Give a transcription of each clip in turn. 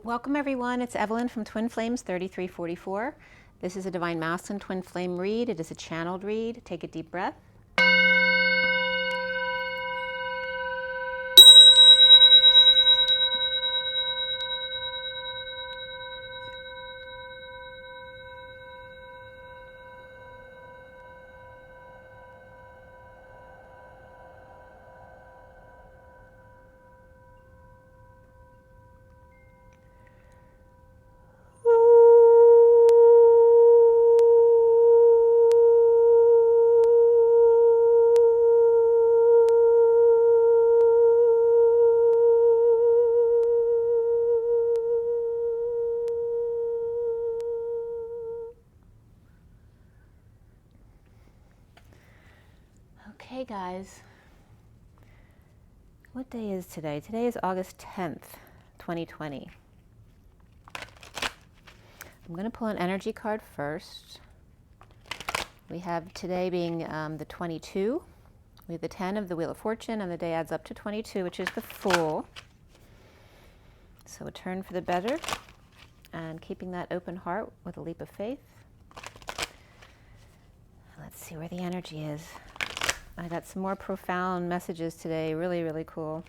Welcome everyone, it's Evelyn from Twin Flames 3344. This is a Divine Masculine Twin Flame read. It is a channeled read. Take a deep breath. Okay guys, what day is today? Today is August 10th, 2020. I'm going to pull an energy card first. We have today being the 22. We have the 10 of the Wheel of Fortune, and the day adds up to 22, which is the Fool. So a turn for the better, and keeping that open heart with a leap of faith. Let's see where the energy is. I got some more profound messages today, really, really cool.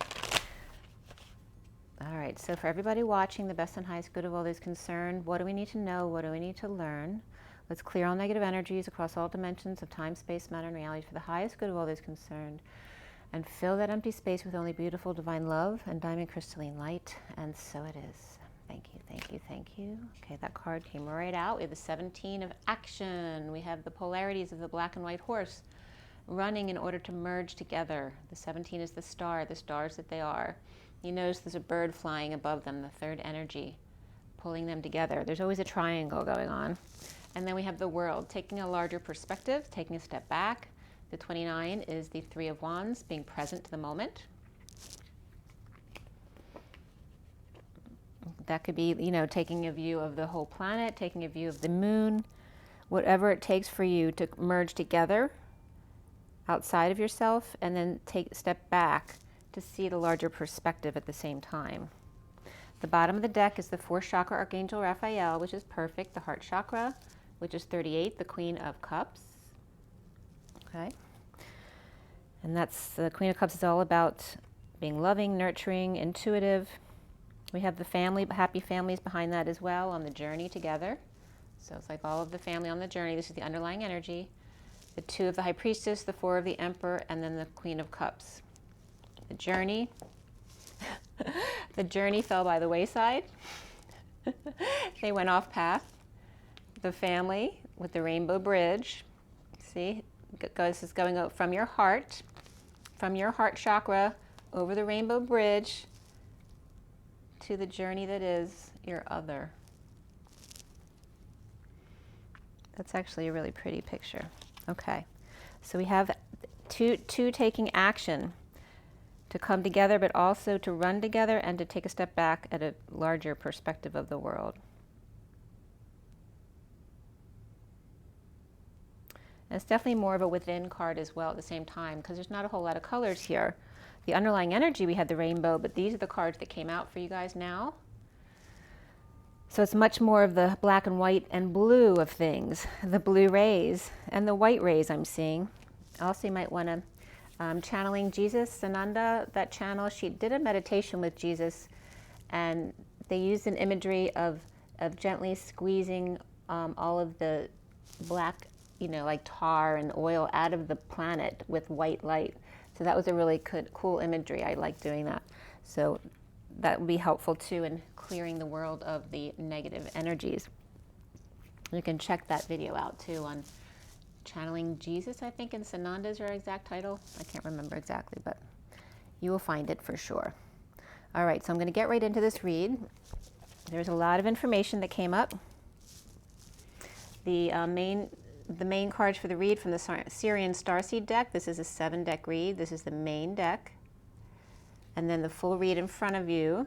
All right, so for everybody watching, the best and highest good of all those concerned, what do we need to know? What do we need to learn? Let's clear all negative energies across all dimensions of time, space, matter, and reality for the highest good of all those concerned. And fill that empty space with only beautiful divine love and diamond crystalline light. And so it is. Thank you, thank you, thank you. Okay, that card came right out. We have the 17 of action. We have the polarities of the black and white horse running in order to merge together. The 17 is the stars that they are. You notice there's a bird flying above them, the third energy, pulling them together. There's always a triangle going on. And then we have the world, taking a larger perspective, taking a step back. The 29 is the 3 of Wands, being present to the moment. That could be, you know, taking a view of the whole planet, taking a view of the moon, whatever it takes for you to merge together outside of yourself, and then take a step back to see the larger perspective at the same time. The bottom of the deck is the 4th chakra Archangel Raphael, which is perfect. The heart chakra, which is 38, the Queen of Cups. Okay. And that's the Queen of Cups is all about being loving, nurturing, intuitive. We have the family, happy families behind that as well on the journey together. So it's like all of the family on the journey. This is the underlying energy. The 2 of the High Priestess, the 4 of the Emperor, and then the Queen of Cups. The journey. The journey fell by the wayside. They went off path. The family with the rainbow bridge. See, this is going out from your heart chakra, over the rainbow bridge to the journey that is your other. That's actually a really pretty picture. Okay, so we have two taking action to come together, but also to run together and to take a step back at a larger perspective of the world. And it's definitely more of a within card as well at the same time, because there's not a whole lot of colors here. The underlying energy, we had the rainbow, but these are the cards that came out for you guys now. So it's much more of the black and white and blue of things, the blue rays and the white rays I'm seeing. Also, you might want to, channeling Jesus, Sananda, that channel, she did a meditation with Jesus, and they used an imagery of gently squeezing all of the black, you know, like tar and oil out of the planet with white light. So that was a really cool imagery. I like doing that. So that would be helpful too in clearing the world of the negative energies. You can check that video out too on Channeling Jesus, I think, and Sananda is her exact title. I can't remember exactly, but you will find it for sure. All right, so I'm going to get right into this read. There's a lot of information that came up. The main cards for the read from the SIRIAN STARSEED deck. This is a 7-deck read. This is the main deck. And then the full read in front of you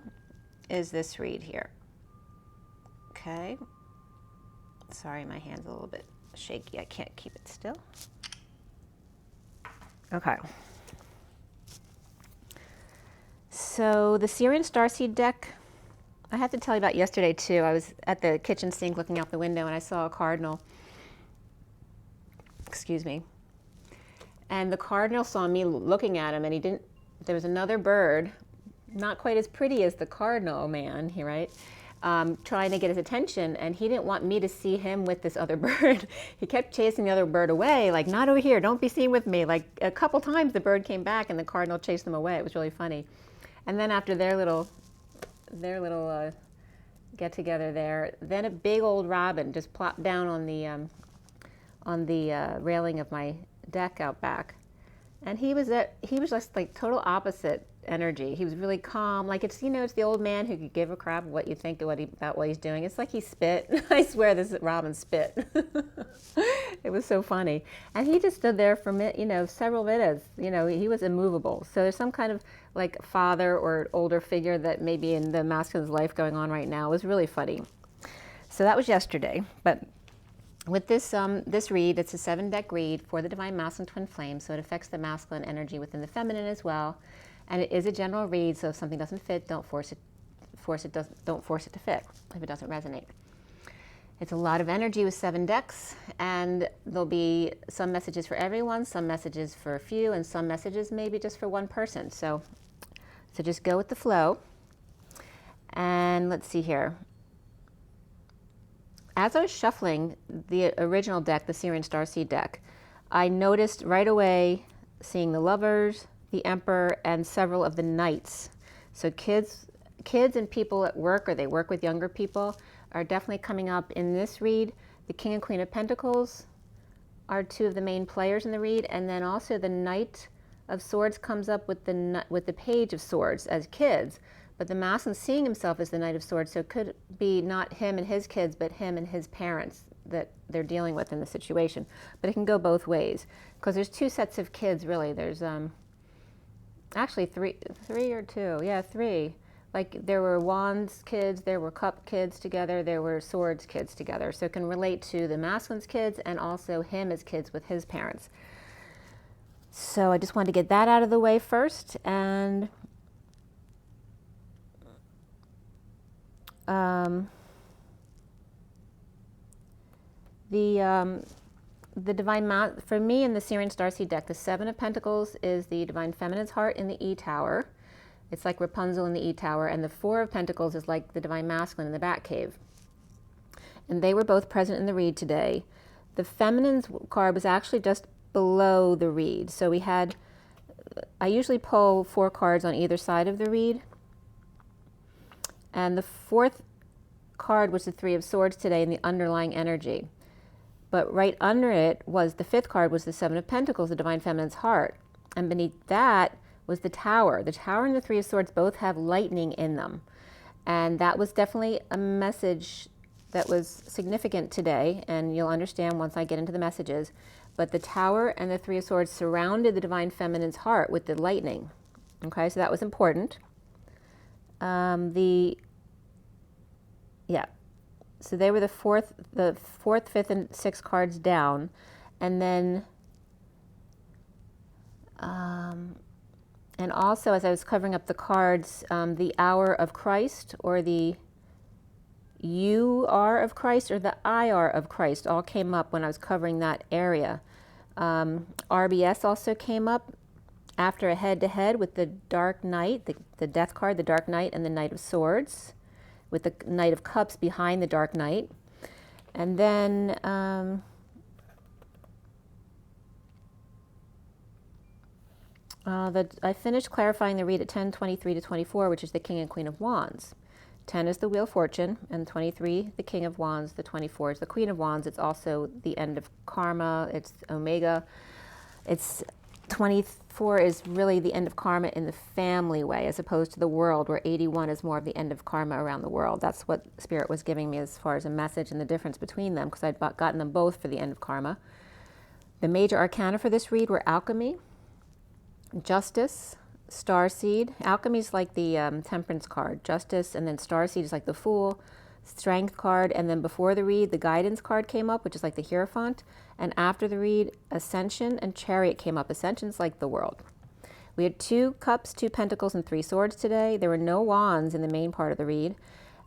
is this read here. Okay. Sorry, my hand's a little bit shaky. I can't keep it still. Okay. So the SIRIAN STARSEED deck, I have to tell you about yesterday too. I was at the kitchen sink looking out the window and I saw a cardinal. Excuse me. And the cardinal saw me looking at him, and he didn't, there was another bird, not quite as pretty as the cardinal man, right? Trying to get his attention, and he didn't want me to see him with this other bird. He kept chasing the other bird away, like, not over here, don't be seen with me. Like a couple times the bird came back and the cardinal chased them away. It was really funny. And then after their little get together there, then a big old robin just plopped down on the railing of my deck out back. And he was just like total opposite energy. He was really calm. Like it's the old man who could give a crap what you think about what he's doing. It's like he spit. I swear this robin spit. It was so funny. And he just stood there for several minutes. He was immovable. So there's some kind of like father or older figure that maybe in the masculine's life going on right now. It was really funny. So that was yesterday. But with this read, it's a 7-deck read for the Divine Masculine Twin Flame, so it affects the masculine energy within the feminine as well. And it is a general read, so if something doesn't fit, don't force it to fit if it doesn't resonate. It's a lot of energy with 7 decks, and there'll be some messages for everyone, some messages for a few, and some messages maybe just for one person. So just go with the flow. And let's see here. As I was shuffling the original deck, the SIRIAN STARSEED deck, I noticed right away seeing the Lovers, the Emperor, and several of the Knights. So kids and people at work, or they work with younger people, are definitely coming up in this read. The King and Queen of Pentacles are 2 of the main players in the read, and then also the Knight of Swords comes up with the Page of Swords as kids. But the masculine seeing himself as the Knight of Swords, so it could be not him and his kids, but him and his parents that they're dealing with in the situation. But it can go both ways, because there's 2 sets of kids, really. There's actually three or 2. Yeah, 3. Like there were Wands kids, there were Cup kids together, there were Swords kids together. So it can relate to the masculine's kids and also him as kids with his parents. So I just wanted to get that out of the way first. And the Divine, for me in the SIRIAN STARSEED deck, the 7 of Pentacles is the Divine Feminine's heart in the E Tower. It's like Rapunzel in the E Tower, and the 4 of Pentacles is like the Divine Masculine in the Batcave. And they were both present in the read today. The Feminine's card was actually just below the read. So we had, I usually pull 4 cards on either side of the read. And the 4th card was the 3 of Swords today in the underlying energy. But right under it was the 5th card was the 7 of Pentacles, the Divine Feminine's heart. And beneath that was the Tower. The Tower and the 3 of Swords both have lightning in them. And that was definitely a message that was significant today, and you'll understand once I get into the messages. But the Tower and the 3 of Swords surrounded the Divine Feminine's heart with the lightning. Okay, so that was important. So they were the 4th, 5th, and 6th cards down. And then, and also as I was covering up the cards, the Hour of Christ, or the You Are of Christ, or the I Are of Christ all came up when I was covering that area. RBS also came up after a head-to-head with the Dark Knight, the Death card, the Dark Knight, and the Knight of Swords, with the Knight of Cups behind the Dark Knight. And then I finished clarifying the read at 10:23 to 24, which is the King and Queen of Wands. 10 is the Wheel of Fortune, and 23, the King of Wands. The 24 is the Queen of Wands. It's also the end of karma. It's Omega. It's 24 is really the end of karma in the family way, as opposed to the world, where 81 is more of the end of karma around the world. That's what Spirit was giving me as far as a message and the difference between them, because I'd gotten them both for the end of karma. The major arcana for this read were Alchemy, Justice, Starseed. Alchemy is like the Temperance card, Justice, and then Starseed is like the Fool, Strength card, and then before the read, the Guidance card came up, which is like the Hierophant, and after the read, Ascension and Chariot came up. Ascension's like the world. We had 2 Cups, 2 Pentacles, and 3 Swords today. There were no Wands in the main part of the read,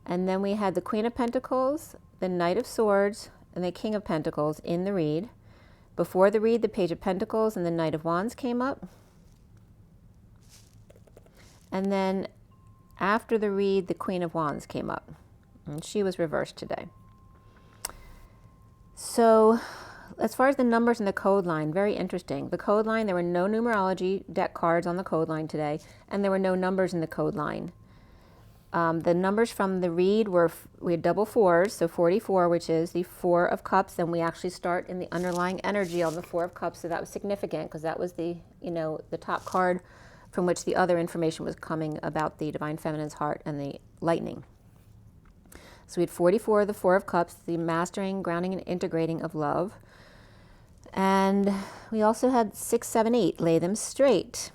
And then we had the Queen of Pentacles, the Knight of Swords, and the King of Pentacles in the read. Before the read, the Page of Pentacles and the Knight of Wands came up. And then after the read, the Queen of Wands came up. And she was reversed today. So as far as the numbers in the code line, very interesting. The code line, there were no numerology deck cards on the code line today, and there were no numbers in the code line. The numbers from the read were, we had double fours, so 44, which is the Four of Cups, and we actually start in the underlying energy on the Four of Cups, so that was significant because that was the, the top card from which the other information was coming about the Divine Feminine's heart and the Lightning. So we had 44, the Four of Cups, the mastering, grounding, and integrating of love. And we also had 6, 7, 8, lay them straight.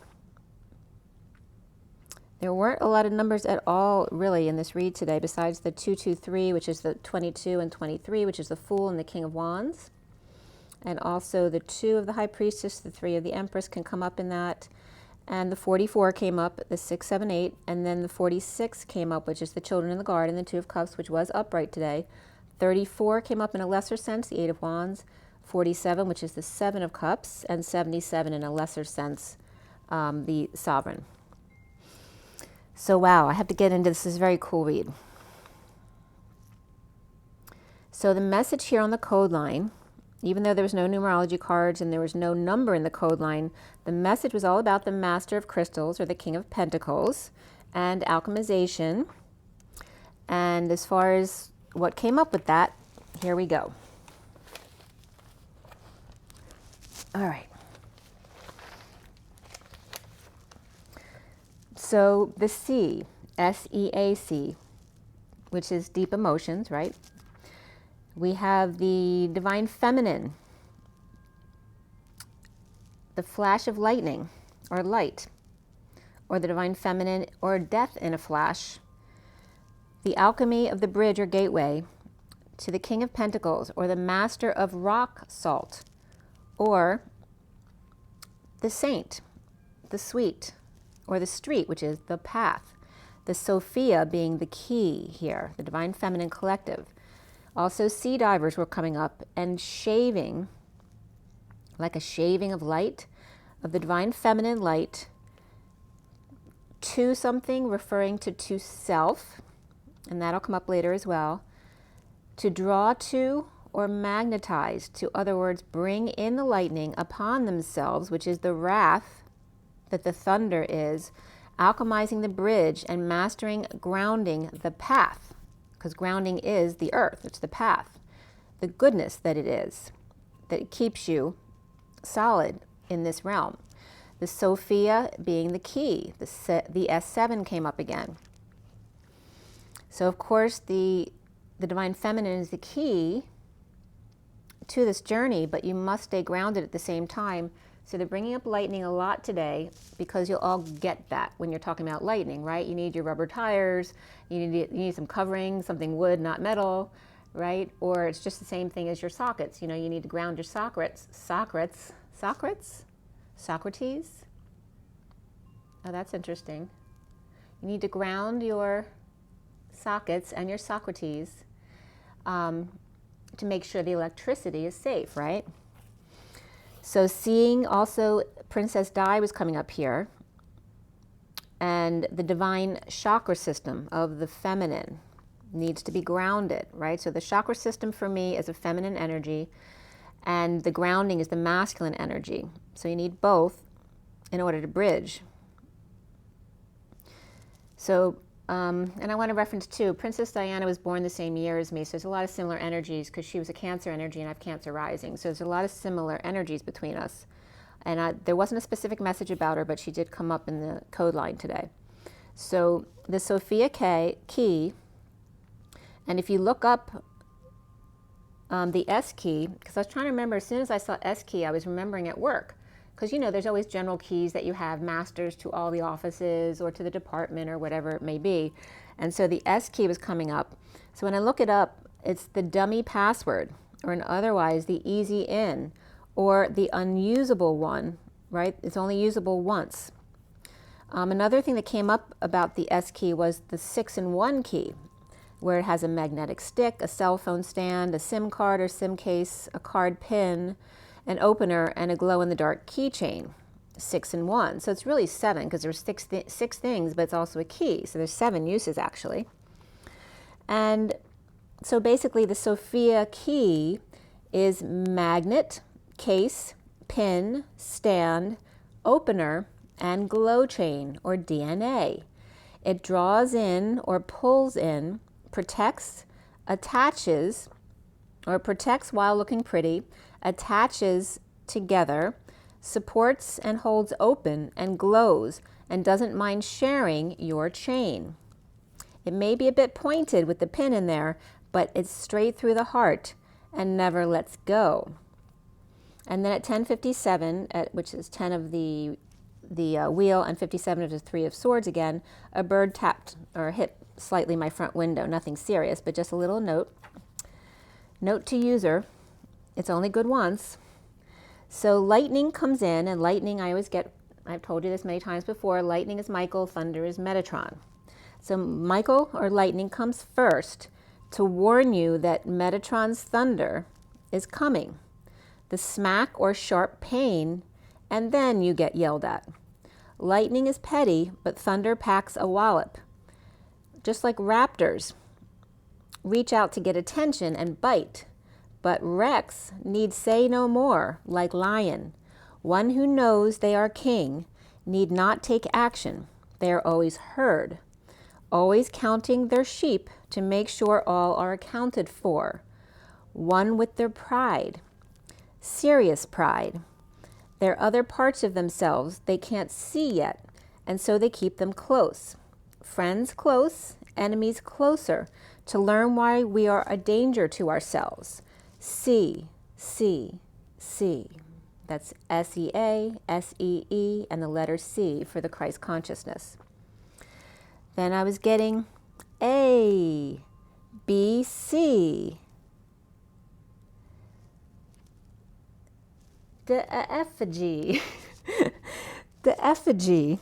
There weren't a lot of numbers at all really in this read today, besides the 2, 2, 3, which is the 22 and 23, which is the Fool and the King of Wands. And also the 2 of the High Priestess, the 3 of the Empress can come up in that. And the 44 came up, the 6, 7, 8, and then the 46 came up, which is the Children in the Garden, the 2 of Cups, which was upright today. 34 came up in a lesser sense, the 8 of Wands. 47, which is the 7 of Cups, and 77 in a lesser sense, the Sovereign. So wow, I have to get into this. This is a very cool read. So the message here on the code line, even though there was no numerology cards and there was no number in the code line, the message was all about the Master of Crystals, or the King of Pentacles, and alchemization. And as far as what came up with that, here we go. All right. So the C, S-E-A-C, which is deep emotions, right? We have the Divine Feminine, the flash of lightning, or light, or the Divine Feminine, or death in a flash, the alchemy of the bridge or gateway to the King of Pentacles, or the Master of rock salt, or the Saint, the sweet, or the street, which is the path. The Sophia being the key here, the Divine Feminine collective. Also sea divers were coming up, and shaving, like a shaving of light, of the Divine Feminine light to something, referring to self, and that'll come up later as well. To draw to or magnetize, to other words, bring in the lightning upon themselves, which is the wrath that the thunder is, alchemizing the bridge and mastering grounding the path, because grounding is the earth, it's the path, the goodness that it is, that keeps you solid in this realm. The Sophia being the key, the S7 came up again. So of course the Divine Feminine is the key to this journey, but you must stay grounded at the same time. So they're bringing up lightning a lot today, because you'll all get that when you're talking about lightning, right? You need your rubber tires, you need some covering, something wood, not metal, right? Or it's just the same thing as your sockets. You know, you need to ground your Socrates? Oh, that's interesting. You need to ground your sockets and your Socrates to make sure the electricity is safe, right? So seeing also Princess Di was coming up here, and the divine chakra system of the feminine needs to be grounded, right? So the chakra system for me is a feminine energy, and the grounding is the masculine energy. So you need both in order to bridge. So, and I want to reference too, Princess Diana was born the same year as me, so there's a lot of similar energies, because she was a Cancer energy and I have Cancer rising. So there's a lot of similar energies between us. And there wasn't a specific message about her, but she did come up in the code line today. So the Sophia key, and if you look up the S key, because I was trying to remember, as soon as I saw S key, I was remembering at work. Because, you know, there's always general keys that you have, masters to all the offices or to the department or whatever it may be. And so the S key was coming up. So when I look it up, it's the dummy password, or otherwise the easy in, or the unusable one, right? It's only usable once. Another thing that came up about the S key was the 6 and 1 key. where it has a magnetic stick, a cell phone stand, a SIM card or SIM case, a card pin, an opener, and a glow-in-the-dark keychain. 6 in 1. So it's really 7 because there's six things, but it's also a key. So there's 7 uses actually. And so basically the Sophia key is magnet, case, pin, stand, opener, and glow chain or DNA. It draws in or pulls in, protects, attaches, or protects while looking pretty, attaches together, supports and holds open and glows and doesn't mind sharing your chain. It may be a bit pointed with the pin in there, but it's straight through the heart and never lets go. And then at 10:57, which is 10 of the wheel and 57 of the 3 of swords again, a bird tapped or hit slightly my front window. Nothing serious, but just a little note. Note to user, it's only good once. So lightning comes in, and lightning I've told you this many times before, lightning is Michael, thunder is Metatron. So Michael or lightning comes first to warn you that Metatron's thunder is coming. The smack or sharp pain, and then you get yelled at. Lightning is petty, but thunder packs a wallop. Just like raptors reach out to get attention and bite, but Rex need say no more, like lion. One who knows they are king need not take action. They are always heard, always counting their sheep to make sure all are accounted for. One with their pride, serious pride. There are other parts of themselves they can't see yet, and so they keep them close. Friends close, enemies closer, to learn why we are a danger to ourselves. See, see, see. That's SEA, SEE, and the letter C for the Christ consciousness. Then I was getting A, B, C. The effigy. The effigy,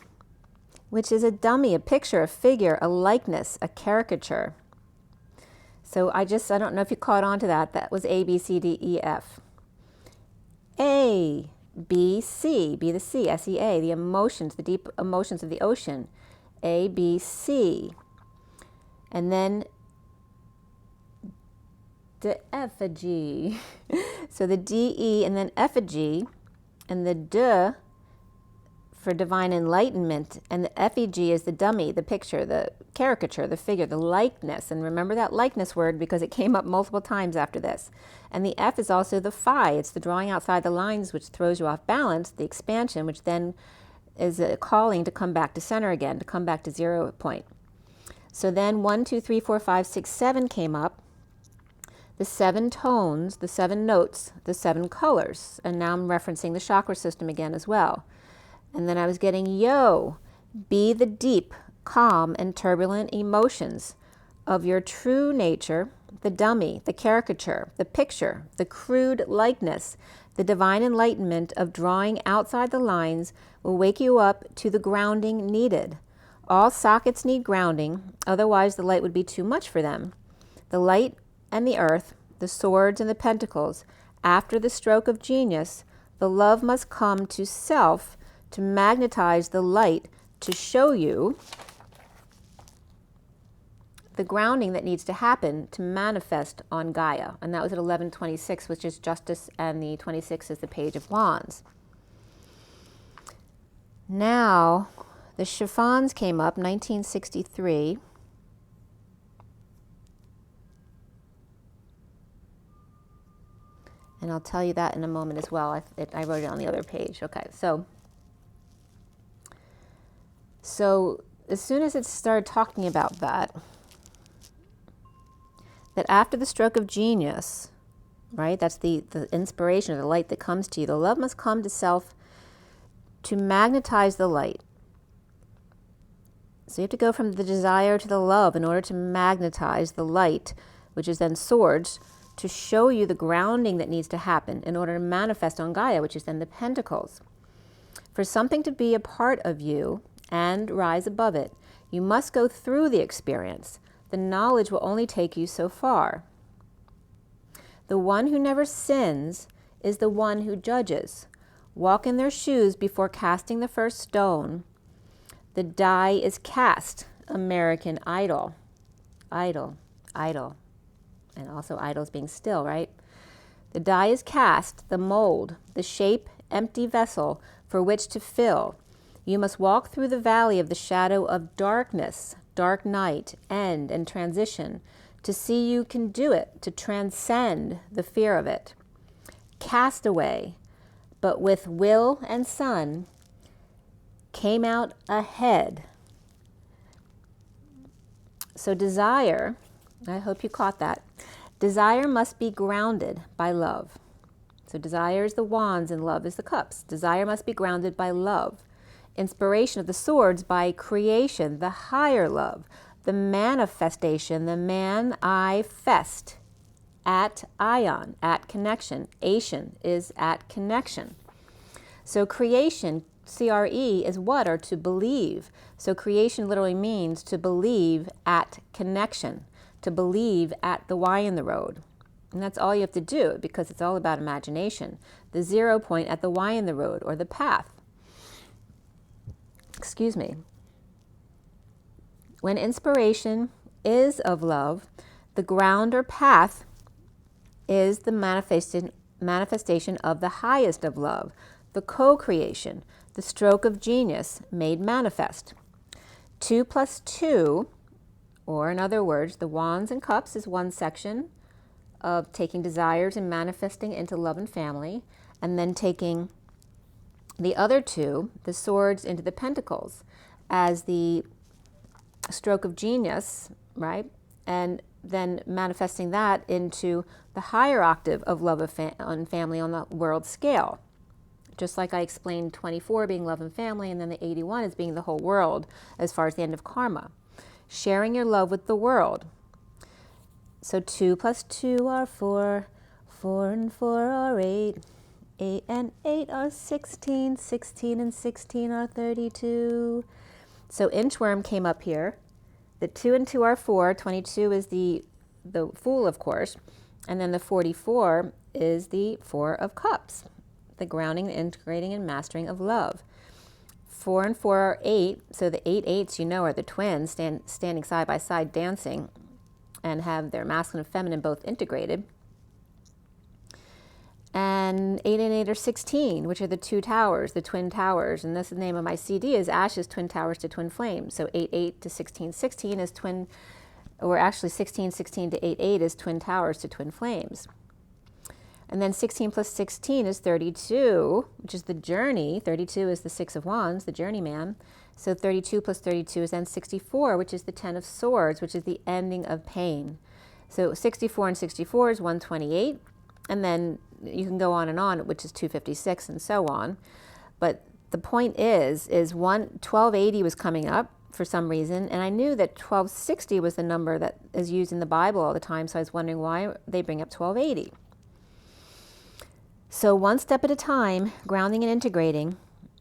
which is a dummy, a picture, a figure, a likeness, a caricature. So I don't know if you caught on to that. That was A, B, C, D, E, F. A, B, C, B the C, SEA, the emotions, the deep emotions of the ocean. A, B, C. And then the effigy. So the D-E and then effigy, and the D for divine enlightenment, and the effigy is the dummy, the picture, the caricature, the figure, the likeness. And remember that likeness word because it came up multiple times after this. And the F is also the phi. It's the drawing outside the lines which throws you off balance, the expansion, which then is a calling to come back to center again, to come back to 0 point. So then 1, 2, 3, 4, 5, 6, 7 came up. The 7 tones, the 7 notes, the 7 colors. And now I'm referencing the chakra system again as well. And then I was getting yo, be the deep, calm, and turbulent emotions of your true nature, the dummy, the caricature, the picture, the crude likeness. The divine enlightenment of drawing outside the lines will wake you up to the grounding needed. All sockets need grounding, otherwise the light would be too much for them. The light and the earth, the swords and the pentacles, after the stroke of genius, the love must come to self to magnetize the light to show you the grounding that needs to happen to manifest on Gaia. And that was at 11:26, which is justice, and the 26 is the Page of Wands. Now, the chiffons came up, 1963. And I'll tell you that in a moment as well. I wrote it on the other page. Okay, so as soon as it started talking about that after the stroke of genius, right, that's the inspiration or the light that comes to you, the love must come to self to magnetize the light. So you have to go from the desire to the love in order to magnetize the light, which is then swords, to show you the grounding that needs to happen in order to manifest on Gaia, which is then the pentacles. For something to be a part of you and rise above it, you must go through the experience. The knowledge will only take you so far. The one who never sins is the one who judges. Walk in their shoes before casting the first stone. The die is cast. American Idol. Idol. Idol. And also idols being still, right? The die is cast, the mold, the shape, empty vessel for which to fill. You must walk through the valley of the shadow of darkness, dark night, end, and transition, to see you can do it, to transcend the fear of it. Castaway, but with will and sun, came out ahead. So desire, I hope you caught that. Desire must be grounded by love. So desire is the wands and love is the cups. Desire must be grounded by love. Inspiration of the swords by creation, the higher love. The manifestation, the man-I-fest, at ion, at connection. Ation is at connection. So creation, CRE, is what? Or to believe. So creation literally means to believe at connection, to believe at the Y in the road. And that's all you have to do, because it's all about imagination. The 0 point at the Y in the road, or the path. Excuse me. When inspiration is of love, the ground or path is the manifestation of the highest of love, the co-creation, the stroke of genius made manifest. 2 plus 2, or in other words, the wands and cups is one section of taking desires and manifesting into love and family, and then taking the other two, the swords, into the pentacles as the stroke of genius, right? And then manifesting that into the higher octave of love and family on the world scale. Just like I explained 24 being love and family, and then the 81 as being the whole world as far as the end of karma. Sharing your love with the world. So 2 plus 2 are 4, 4 and 4 are 8, 8 and 8 are 16, 16 and 16 are 32. So inchworm came up here. The 2 and 2 are 4, 22 is the Fool, of course, and then the 44 is the 4 of Cups, the grounding, integrating, and mastering of love. 4 and 4 are 8, so the 8 eights, you know, are the twins standing side by side dancing and have their masculine and feminine both integrated. And 8 and 8 are 16, which are the two towers, the twin towers. And this is the name of my CD, is Ashes, Twin Towers to Twin Flames. So 8, 8 to 16, 16 is twin, or actually 16, 16 to 8, 8 is twin towers to twin flames. And then 16 plus 16 is 32, which is the journey. 32 is the 6 of Wands, the journeyman. So 32 plus 32 is then 64, which is the 10 of Swords, which is the ending of pain. So 64 and 64 is 128. And then you can go on, which is 256 and so on. But the point is 1280 was coming up for some reason. And I knew that 1260 was the number that is used in the Bible all the time. So I was wondering why they bring up 1280. So one step at a time, grounding and integrating,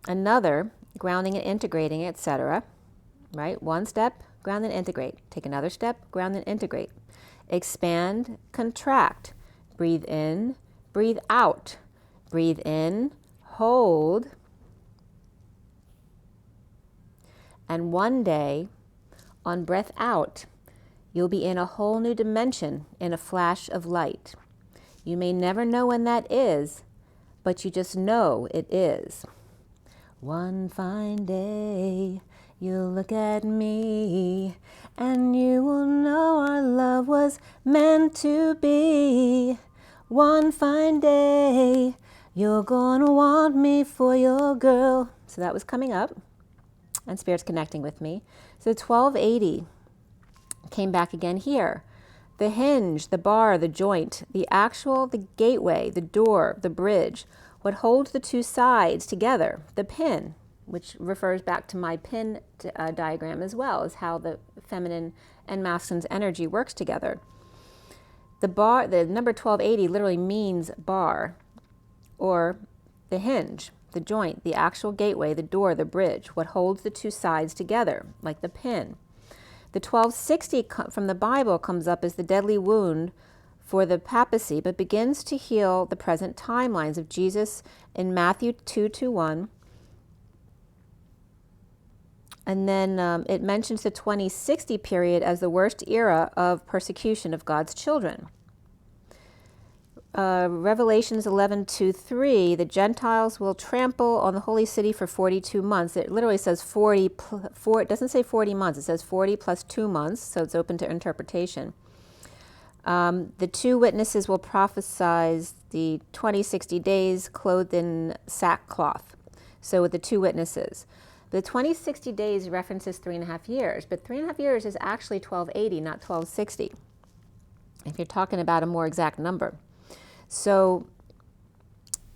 another, grounding and integrating, etc. Right? One step, ground and integrate. Take another step, ground and integrate. Expand, contract. Breathe in, breathe out. Breathe in, hold. And one day, on breath out, you'll be in a whole new dimension in a flash of light. You may never know when that is, but you just know it is. One fine day, you'll look at me, and you will know our love was meant to be. One fine day, you're gonna want me for your girl. So that was coming up, and Spirit's connecting with me. So 1280 came back again here. The hinge, the bar, the joint, the gateway, the door, the bridge, what holds the two sides together, the pin, which refers back to my pin diagram as well, is how the feminine and masculine's energy works together. The bar, the number 1280 literally means bar, or the hinge, the joint, the actual gateway, the door, the bridge, what holds the two sides together, like the pin. The 1260 from the Bible comes up as the deadly wound for the papacy, but begins to heal the present timelines of Jesus in Matthew 2:1. And then it mentions the 2060 period as the worst era of persecution of God's children. Revelations 11:2-3, the Gentiles will trample on the holy city for 42 months. It literally says 40, it doesn't say 40 months, it says 40 plus 2 months, so it's open to interpretation. The two witnesses will prophesy the 2060 days clothed in sackcloth. So with the two witnesses. The 2060 days references 3.5 years, but 3.5 years is actually 1280, not 1260, if you're talking about a more exact number. So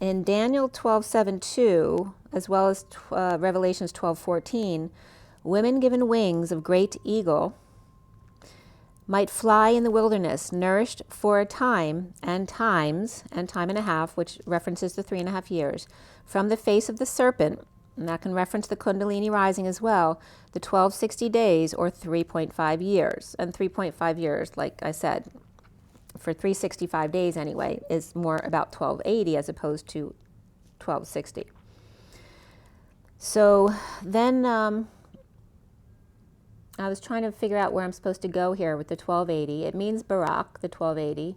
in Daniel 12:7-2, as well as Revelations 12:14, women given wings of great eagle might fly in the wilderness, nourished for a time and times, and time and a half, which references the 3.5 years, from the face of the serpent, and that can reference the Kundalini rising as well, the 1260 days, or 3.5 years. And 3.5 years, like I said, for 365 days anyway, is more about 1280 as opposed to 1260. So then I was trying to figure out where I'm supposed to go here with the 1280. It means Barak, the 1280,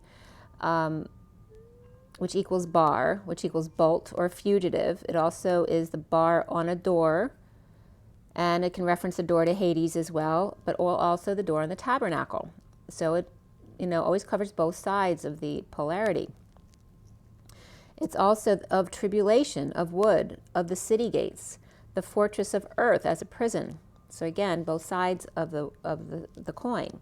which equals bar, which equals bolt or fugitive. It also is the bar on a door, and it can reference the door to Hades as well, but also the door in the tabernacle. So it, always covers both sides of the polarity. It's also of tribulation, of wood, of the city gates, the fortress of earth as a prison. So again, both sides of the coin.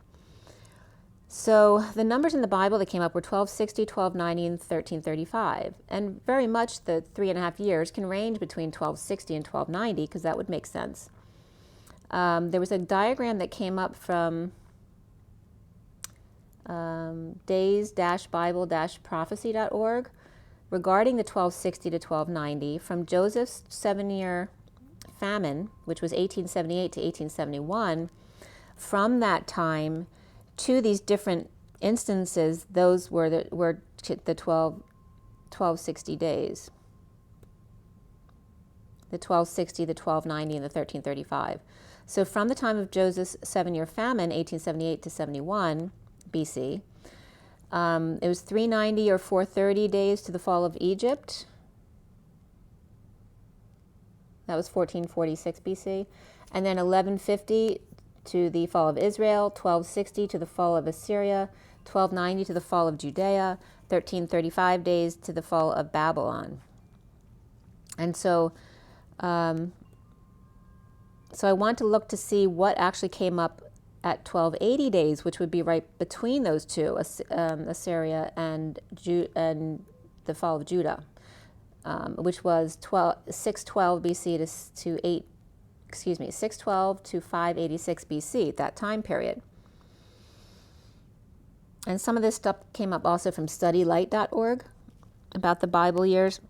So the numbers in the Bible that came up were 1260, 1290, and 1335. And very much the 3.5 years can range between 1260 and 1290, because that would make sense. There was a diagram that came up from days-bible-prophecy.org regarding the 1260 to 1290 from Joseph's 7-year famine, which was 1878 to 1871. From that time to these different instances, those were the 1260 days. The 1260, the 1290, and the 1335. So from the time of Joseph's 7-year famine, 1878 to 71 BC, it was 390 or 430 days to the fall of Egypt. That was 1446 BC. And then 1150 to the fall of Israel, 1260 to the fall of Assyria, 1290 to the fall of Judea, 1335 days to the fall of Babylon. And so I want to look to see what actually came up at 1280 days, which would be right between those two, Assyria and the fall of Judah, which was 612 BC to 612 to 586 BC, that time period. And some of this stuff came up also from studylight.org about the Bible years.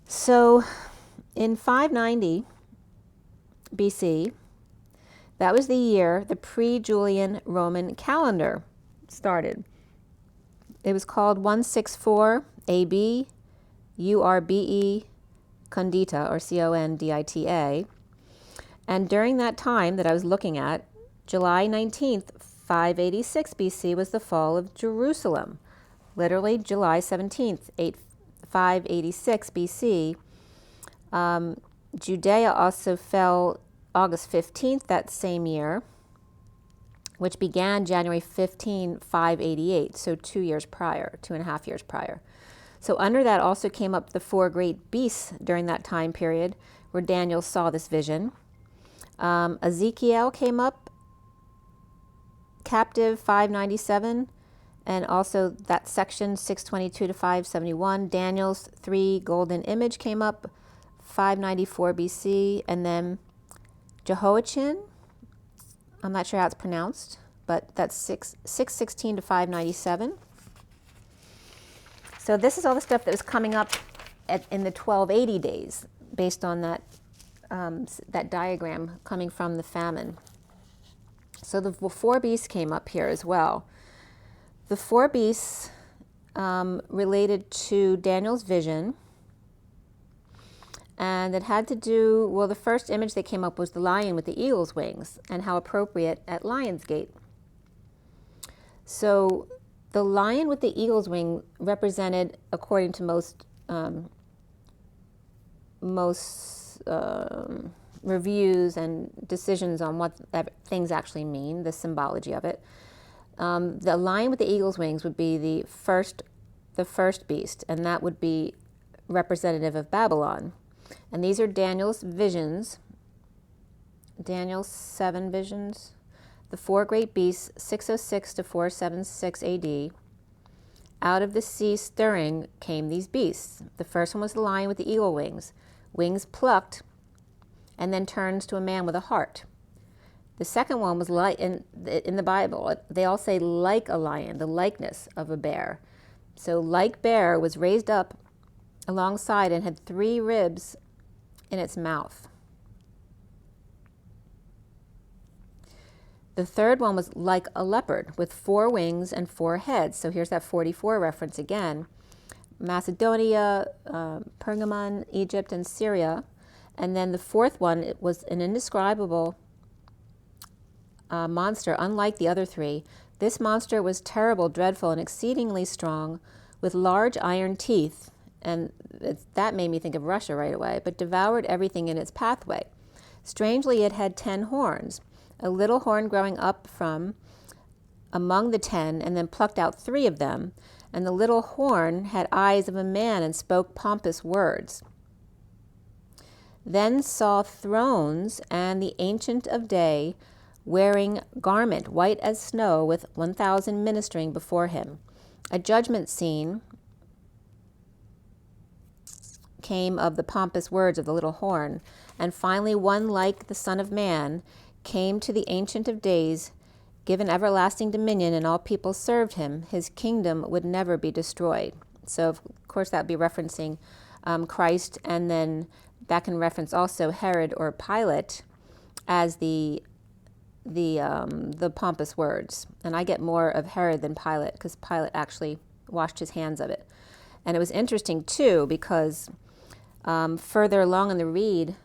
So in 590 BC, that was the year the pre-Julian Roman calendar started. It was called 164 AB URBE Condita, or Condita. And during that time that I was looking at, July 19th, 586 BC was the fall of Jerusalem. Literally July 17th, 586 BC. Judea also fell August 15th that same year, which began January 15, 588, so 2.5 years prior. So under that also came up the 4 great beasts during that time period where Daniel saw this vision. Ezekiel came up, captive 597, and also that section 622 to 571. Daniel's 3 golden image came up 594 BC, and then Jehoiachin, I'm not sure how it's pronounced, but that's 616 to 597. So this is all the stuff that was coming up in the 1280 days, based on that that diagram coming from the famine. So the four beasts came up here as well. The four beasts related to Daniel's vision, and it had to do, well, the first image that came up was the lion with the eagle's wings, and how appropriate at Lionsgate. So the lion with the eagle's wing represented, according to most reviews and decisions on what things actually mean, the symbology of it. The lion with the eagle's wings would be the first beast, and that would be representative of Babylon. And these are Daniel's visions, Daniel's 7 visions. The four great beasts, 606 to 476 AD. Out of the sea stirring came these beasts. The first one was the lion with the eagle wings, wings plucked, and then turns to a man with a heart. The second one was like in the Bible. They all say like a lion, the likeness of a bear. So like bear was raised up alongside and had 3 ribs in its mouth. The third one was like a leopard with 4 wings and 4 heads. So here's that 44 reference again. Macedonia, Pergamon, Egypt, and Syria. And then the fourth one, it was an indescribable monster, unlike the other 3. This monster was terrible, dreadful, and exceedingly strong, with large iron teeth, and that made me think of Russia right away, but devoured everything in its pathway. Strangely, it had 10 horns, a little horn growing up from among the 10, and then plucked out 3 of them, and the little horn had eyes of a man and spoke pompous words. Then saw thrones and the Ancient of Day, wearing garment white as snow, with 1,000 ministering before him. A judgment scene came of the pompous words of the little horn, and finally one like the Son of Man came to the Ancient of Days, given everlasting dominion, and all people served him. His kingdom would never be destroyed. So of course that would be referencing Christ, and then that can reference also Herod or Pilate as the pompous words. And I get more of Herod than Pilate, because Pilate actually washed his hands of it. And it was interesting too, because further along in the read,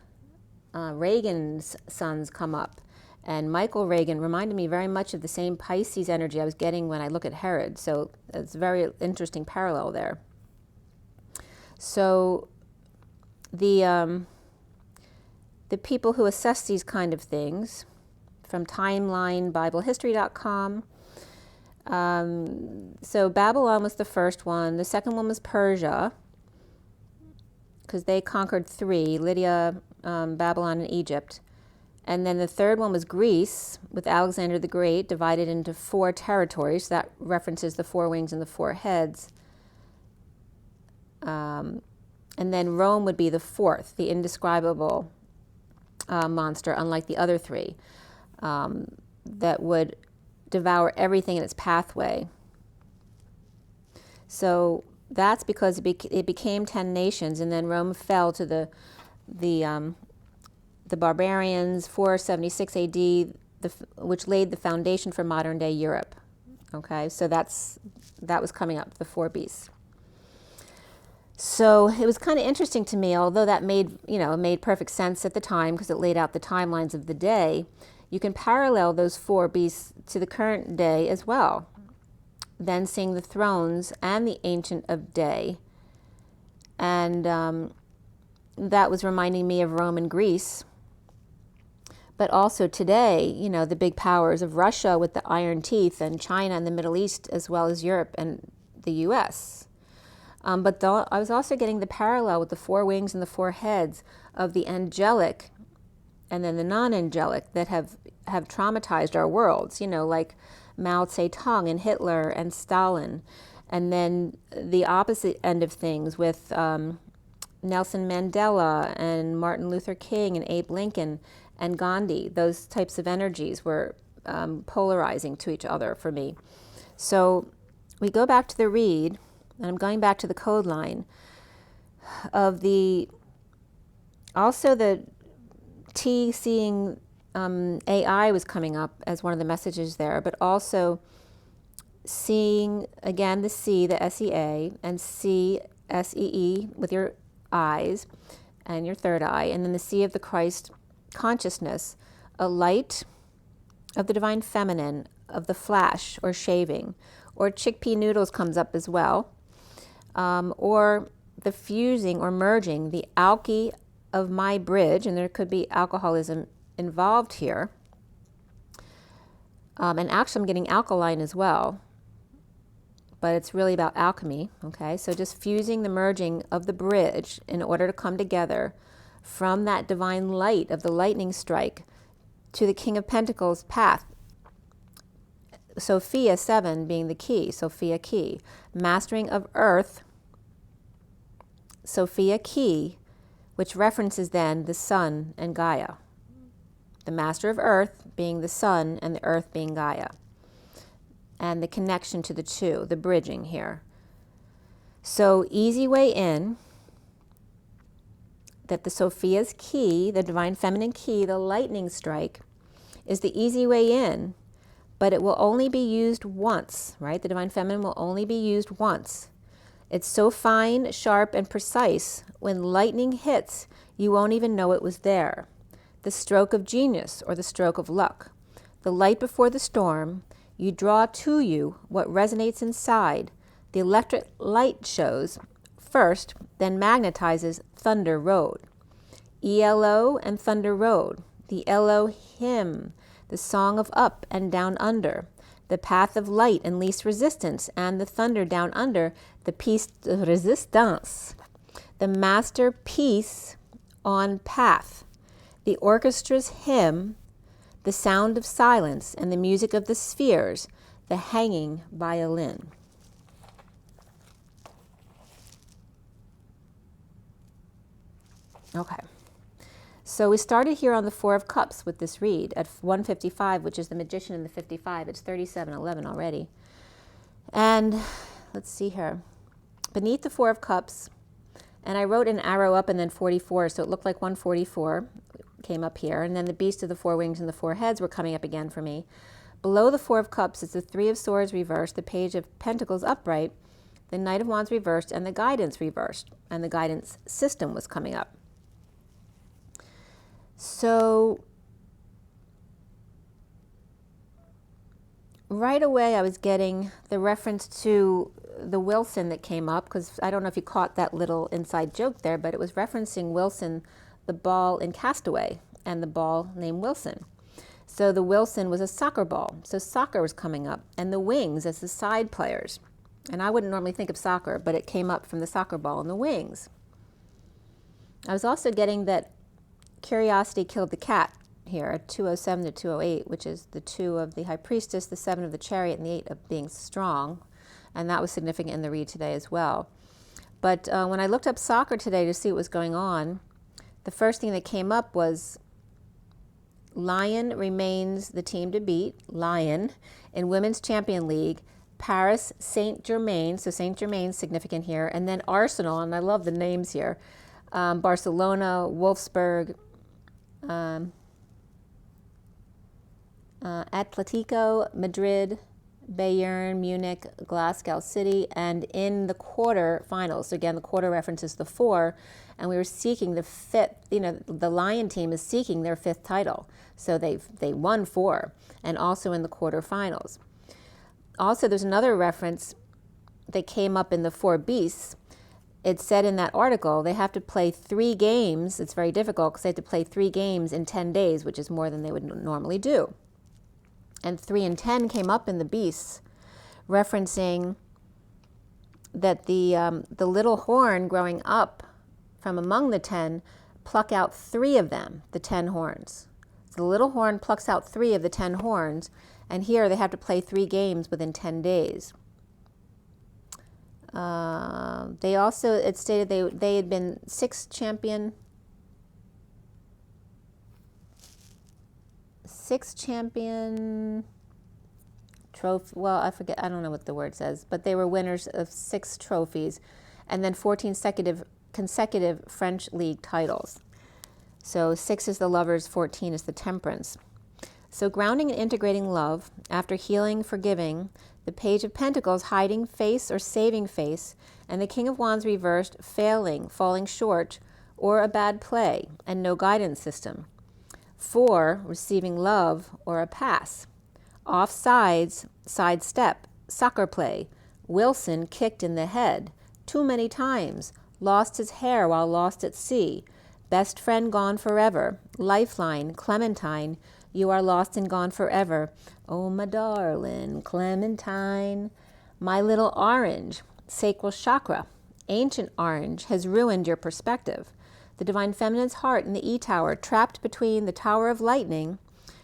Reagan's sons come up, and Michael Reagan reminded me very much of the same Pisces energy I was getting when I look at Herod. So it's a very interesting parallel there. So the people who assess these kind of things, from TimelineBibleHistory.com. So Babylon was the first one. The second one was Persia, because they conquered 3, Lydia, Babylon, and Egypt. And then the third one was Greece, with Alexander the Great, divided into 4 territories. That references the 4 wings and the 4 heads. And then Rome would be the 4th, the indescribable monster, unlike the other 3. That would devour everything in its pathway. So that's because it became 10 nations, and then Rome fell to the barbarians, 476 AD, which laid the foundation for modern day Europe. Okay, so that was coming up, the 4 beasts. So it was kind of interesting to me, although that made perfect sense at the time because it laid out the timelines of the day. You can parallel those 4 beasts to the current day as well. Then seeing the thrones and the Ancient of Day. And that was reminding me of Rome and Greece. But also today, the big powers of Russia with the iron teeth, and China and the Middle East, as well as Europe and the US. But I was also getting the parallel with the 4 wings and the 4 heads of the angelic and then the non-angelic that have traumatized our worlds, like Mao Zedong and Hitler and Stalin. And then the opposite end of things with Nelson Mandela and Martin Luther King and Abe Lincoln and Gandhi. Those types of energies were polarizing to each other for me. So we go back to the read, and I'm going back to the code line of also the T seeing AI was coming up as one of the messages there, but also seeing, again, the C, the SEA, and C, SEE with your eyes and your third eye, and then the C of the Christ consciousness, a light of the divine feminine, of the flash or shaving, or chickpea noodles comes up as well, or the fusing or merging the alky of my bridge, and there could be alcoholism involved here, and actually I'm getting alkaline as well, but it's really about alchemy, okay? So just fusing the merging of the bridge in order to come together from that divine light of the lightning strike to the King of Pentacles path. Sophia 7 being the key, Sophia key. Mastering of earth, Sophia key, which references then the sun and Gaia. The master of earth being the sun and the earth being Gaia. And the connection to the two, the bridging here. So easy way in, that the Sophia's key, the divine feminine key, the lightning strike, is the easy way in, but it will only be used once, right? The divine feminine will only be used once. It's so fine, sharp, and precise, when lightning hits, you won't even know it was there. The stroke of genius or the stroke of luck. The light before the storm, you draw to you what resonates inside. The electric light shows first, then magnetizes Thunder Road. ELO and Thunder Road. The Elohim, the song of up and down under. The path of light and least resistance, and the thunder down under, the piece de resistance. The masterpiece on path. The orchestra's hymn, the sound of silence, and the music of the spheres, the hanging violin. Okay. So we started here on the Four of Cups with this read at 155, which is the Magician in the 55. It's 37:11 already. And let's see here. Beneath the Four of Cups, and I wrote an arrow up and then 44, so it looked like 144 came up here. And then the Beast of the Four Wings and the Four Heads were coming up again for me. Below the Four of Cups is the Three of Swords reversed, the Page of Pentacles upright, the Knight of Wands reversed, and the Guidance reversed. And the Guidance system was coming up. So right away I was getting the reference to the Wilson that came up, because I don't know if you caught that little inside joke there, but it was referencing Wilson, the ball in Castaway, and the ball named Wilson. So the Wilson was a soccer ball, so soccer was coming up, and the wings as the side players. And I wouldn't normally think of soccer, but it came up from the soccer ball and the wings. I was also getting that Curiosity killed the cat here at 207 to 208, which is the 2 of the High Priestess, the 7 of the Chariot, and the 8 of being strong. And that was significant in the read today as well. But when I looked up soccer today to see what was going on, the first thing that came up was Lion remains the team to beat, Lion, in Women's Champion League, Paris Saint-Germain, so Saint-Germain's significant here, and then Arsenal, and I love the names here, Barcelona, Wolfsburg, Atletico Madrid, Bayern, Munich, Glasgow City, and in the quarter finals. So again, the quarter references the 4, and we were seeking the 5th, the Lion team is seeking their 5th title. So they won 4, and also in the quarter finals. Also, there's another reference that came up in the 4 Beasts. It said in that article they have to play 3 games. It's very difficult because they have to play 3 games in 10 days, which is more than they would normally do. And 3 and 10 came up in the Beasts, referencing that the little horn growing up from among the 10 pluck out 3 of them, the 10 horns. So the little horn plucks out 3 of the 10 horns, and here they have to play 3 games within 10 days. They also, it stated they had been 6 champion trophy, well, I forget, I don't know what the word says, but they were winners of 6 trophies, and then 14 consecutive French league titles. So 6 is the lovers, 14 is the temperance. So grounding and integrating love, after healing, forgiving, the Page of Pentacles, hiding face or saving face, and the King of Wands reversed, failing, falling short, or a bad play, and no guidance system. 4, receiving love or a pass. Offsides, sidestep, soccer play. Wilson kicked in the head, too many times, lost his hair while lost at sea. Best friend gone forever. Lifeline, Clementine, you are lost and gone forever. Oh, my darling Clementine. My little orange, sacral chakra. Ancient orange has ruined your perspective. The Divine Feminine's heart in the E-Tower, trapped between the Tower of Lightning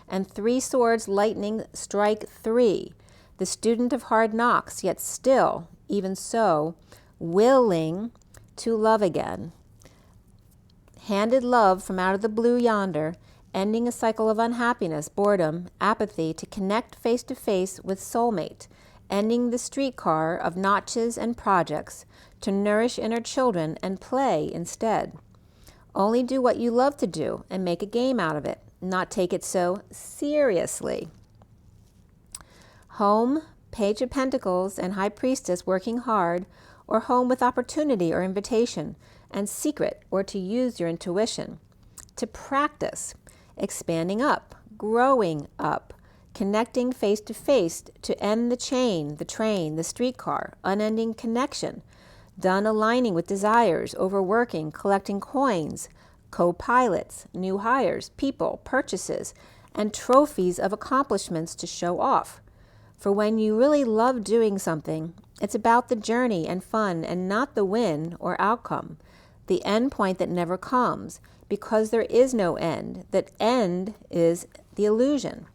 and 3 swords, lightning strike 3. The student of hard knocks, yet still, even so, willing to love again. Handed love from out of the blue yonder, ending a cycle of unhappiness, boredom, apathy, to connect face to face with soulmate, ending the streetcar of notches and projects, to nourish inner children and play instead. Only do what you love to do and make a game out of it, not take it so seriously. Home, Page of Pentacles, and High Priestess working hard, or home with opportunity or invitation, and secret, or to use your intuition. To practice, expanding up, growing up, connecting face to face to end the chain, the train, the streetcar, unending connection. Done aligning with desires, overworking, collecting coins, co-pilots, new hires, people, purchases, and trophies of accomplishments to show off. For when you really love doing something, it's about the journey and fun and not the win or outcome, the end point that never comes, because there is no end. That end is the illusion.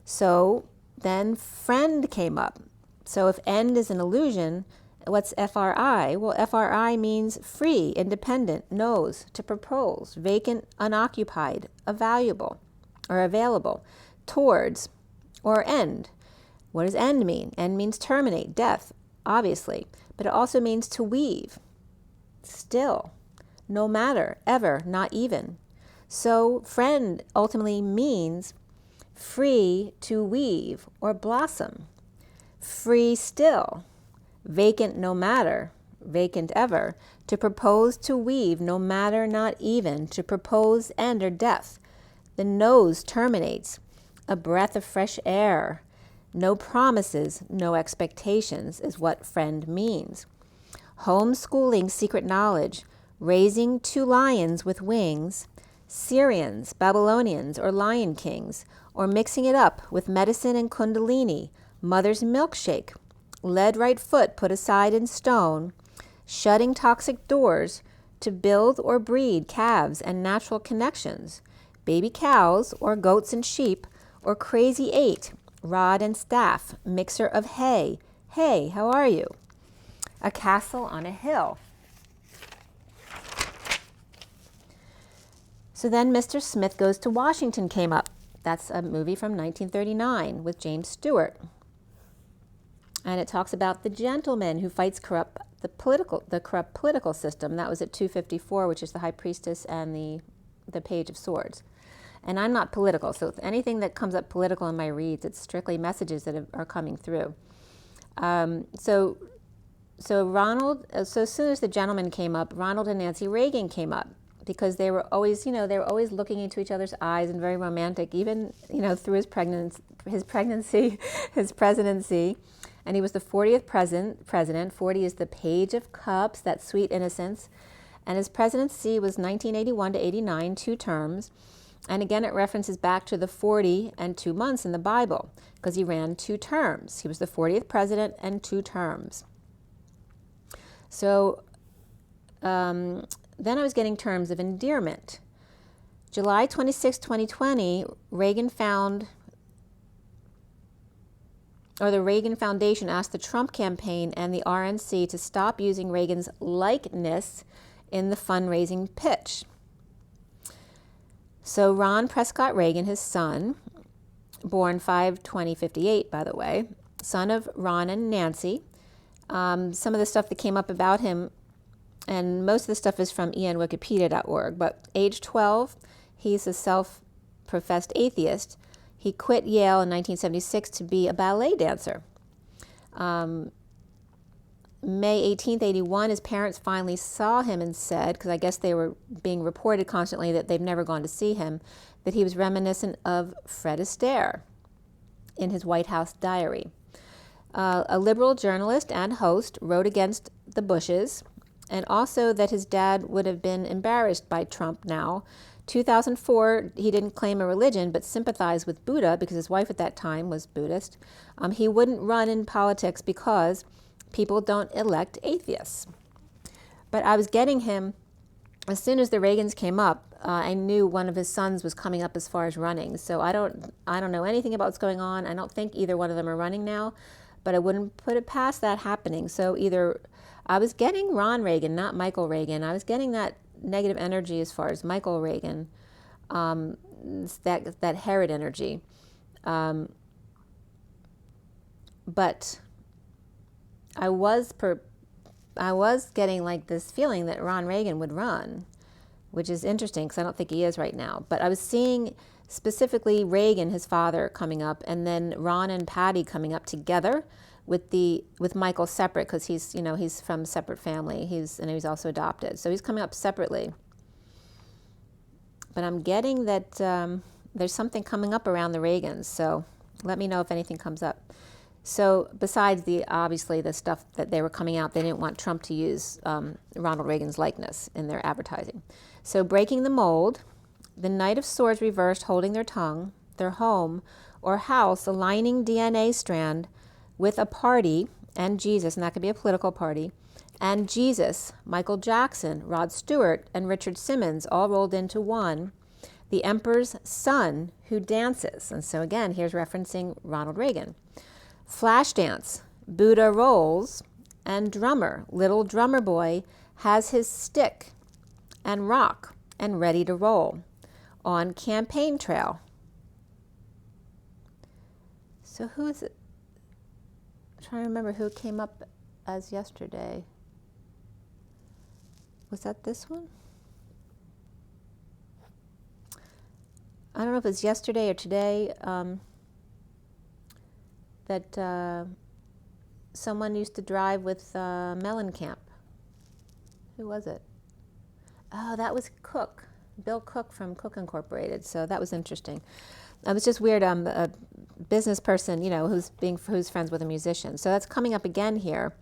So then friend came up. So if end is an illusion, what's FRI? Well, FRI means free, independent, knows, to propose, vacant, unoccupied, available, towards, or end. What does end mean? End means terminate, death, obviously, but it also means to weave, still, no matter, ever, not even. So friend ultimately means free to weave or blossom, free still, vacant no matter, vacant ever, to propose, to weave, no matter, not even, to propose, end, or death. The nose terminates, a breath of fresh air. No promises, no expectations is what friend means. Homeschooling secret knowledge, raising 2 lions with wings, Syrians, Babylonians, or Lion Kings, or mixing it up with medicine and kundalini, mother's milkshake, lead right foot put aside in stone, shutting toxic doors to build or breed calves and natural connections, baby cows or goats and sheep, or crazy 8, rod and staff, mixer of hay. Hey, how are you? A castle on a hill. So then Mr. Smith Goes to Washington came up. That's a movie from 1939 with James Stewart. And it talks about the gentleman who fights the corrupt political system. That was at 254, which is the High Priestess and the Page of Swords. And I'm not political, so anything that comes up political in my reads, it's strictly messages that are coming through. So Ronald, so as soon as the gentleman came up, Ronald and Nancy Reagan came up, because they were always, they were always looking into each other's eyes and very romantic, even, through his presidency. And he was the 40th president. 40 is the Page of Cups, that sweet innocence. And his presidency was 1981 to 89, 2 terms. And again, it references back to the 40 and 2 months in the Bible, because he ran 2 terms. He was the 40th president and 2 terms. So then I was getting terms of endearment. July 26, 2020, the Reagan Foundation asked the Trump campaign and the RNC to stop using Reagan's likeness in the fundraising pitch. So Ron Prescott Reagan, his son, born 5/20/58, by the way, son of Ron and Nancy. Some of the stuff that came up about him and most of the stuff is from enwikipedia.org, but age 12, he's a self-professed atheist. He quit Yale in 1976 to be a ballet dancer. May 18th, 81, his parents finally saw him and said, because I guess they were being reported constantly that they've never gone to see him, that he was reminiscent of Fred Astaire in his White House diary. A liberal journalist and host wrote against the Bushes, and also that his dad would have been embarrassed by Trump now. 2004, he didn't claim a religion, but sympathized with Buddha because his wife at that time was Buddhist. He wouldn't run in politics because people don't elect atheists. But I was getting him, as soon as the Reagans came up, I knew one of his sons was coming up as far as running. So I don't know anything about what's going on. I don't think either one of them are running now, but I wouldn't put it past that happening. So either I was getting Ron Reagan, not Michael Reagan. I was getting that negative energy as far as Michael Reagan, that Herod energy. But I was getting like this feeling that Ron Reagan would run, which is interesting because I don't think he is right now. But I was seeing specifically Reagan, his father, coming up, and then Ron and Patty coming up together with Michael separate because he's from a separate family. He's also adopted, so he's coming up separately. But I'm getting that there's something coming up around the Reagans. So let me know if anything comes up. So besides obviously the stuff that they were coming out, they didn't want Trump to use Ronald Reagan's likeness in their advertising. So breaking the mold, the Knight of Swords reversed holding their tongue, their home or house aligning DNA strand with a party and Jesus, and that could be a political party, and Jesus, Michael Jackson, Rod Stewart, and Richard Simmons all rolled into one, the Emperor's son who dances. And so again, here's referencing Ronald Reagan. Flash dance, Buddha rolls, and drummer, little drummer boy, has his stick and rock and ready to roll on campaign trail. So who is it? I'm trying to remember who came up as yesterday. Was that this one? I don't know if it's yesterday or today. That someone used to drive with Mellencamp. Who was it? Oh, that was Cook, Bill Cook from Cook Incorporated. So that was interesting. It was just weird. A business person, who's friends with a musician. So that's coming up again here.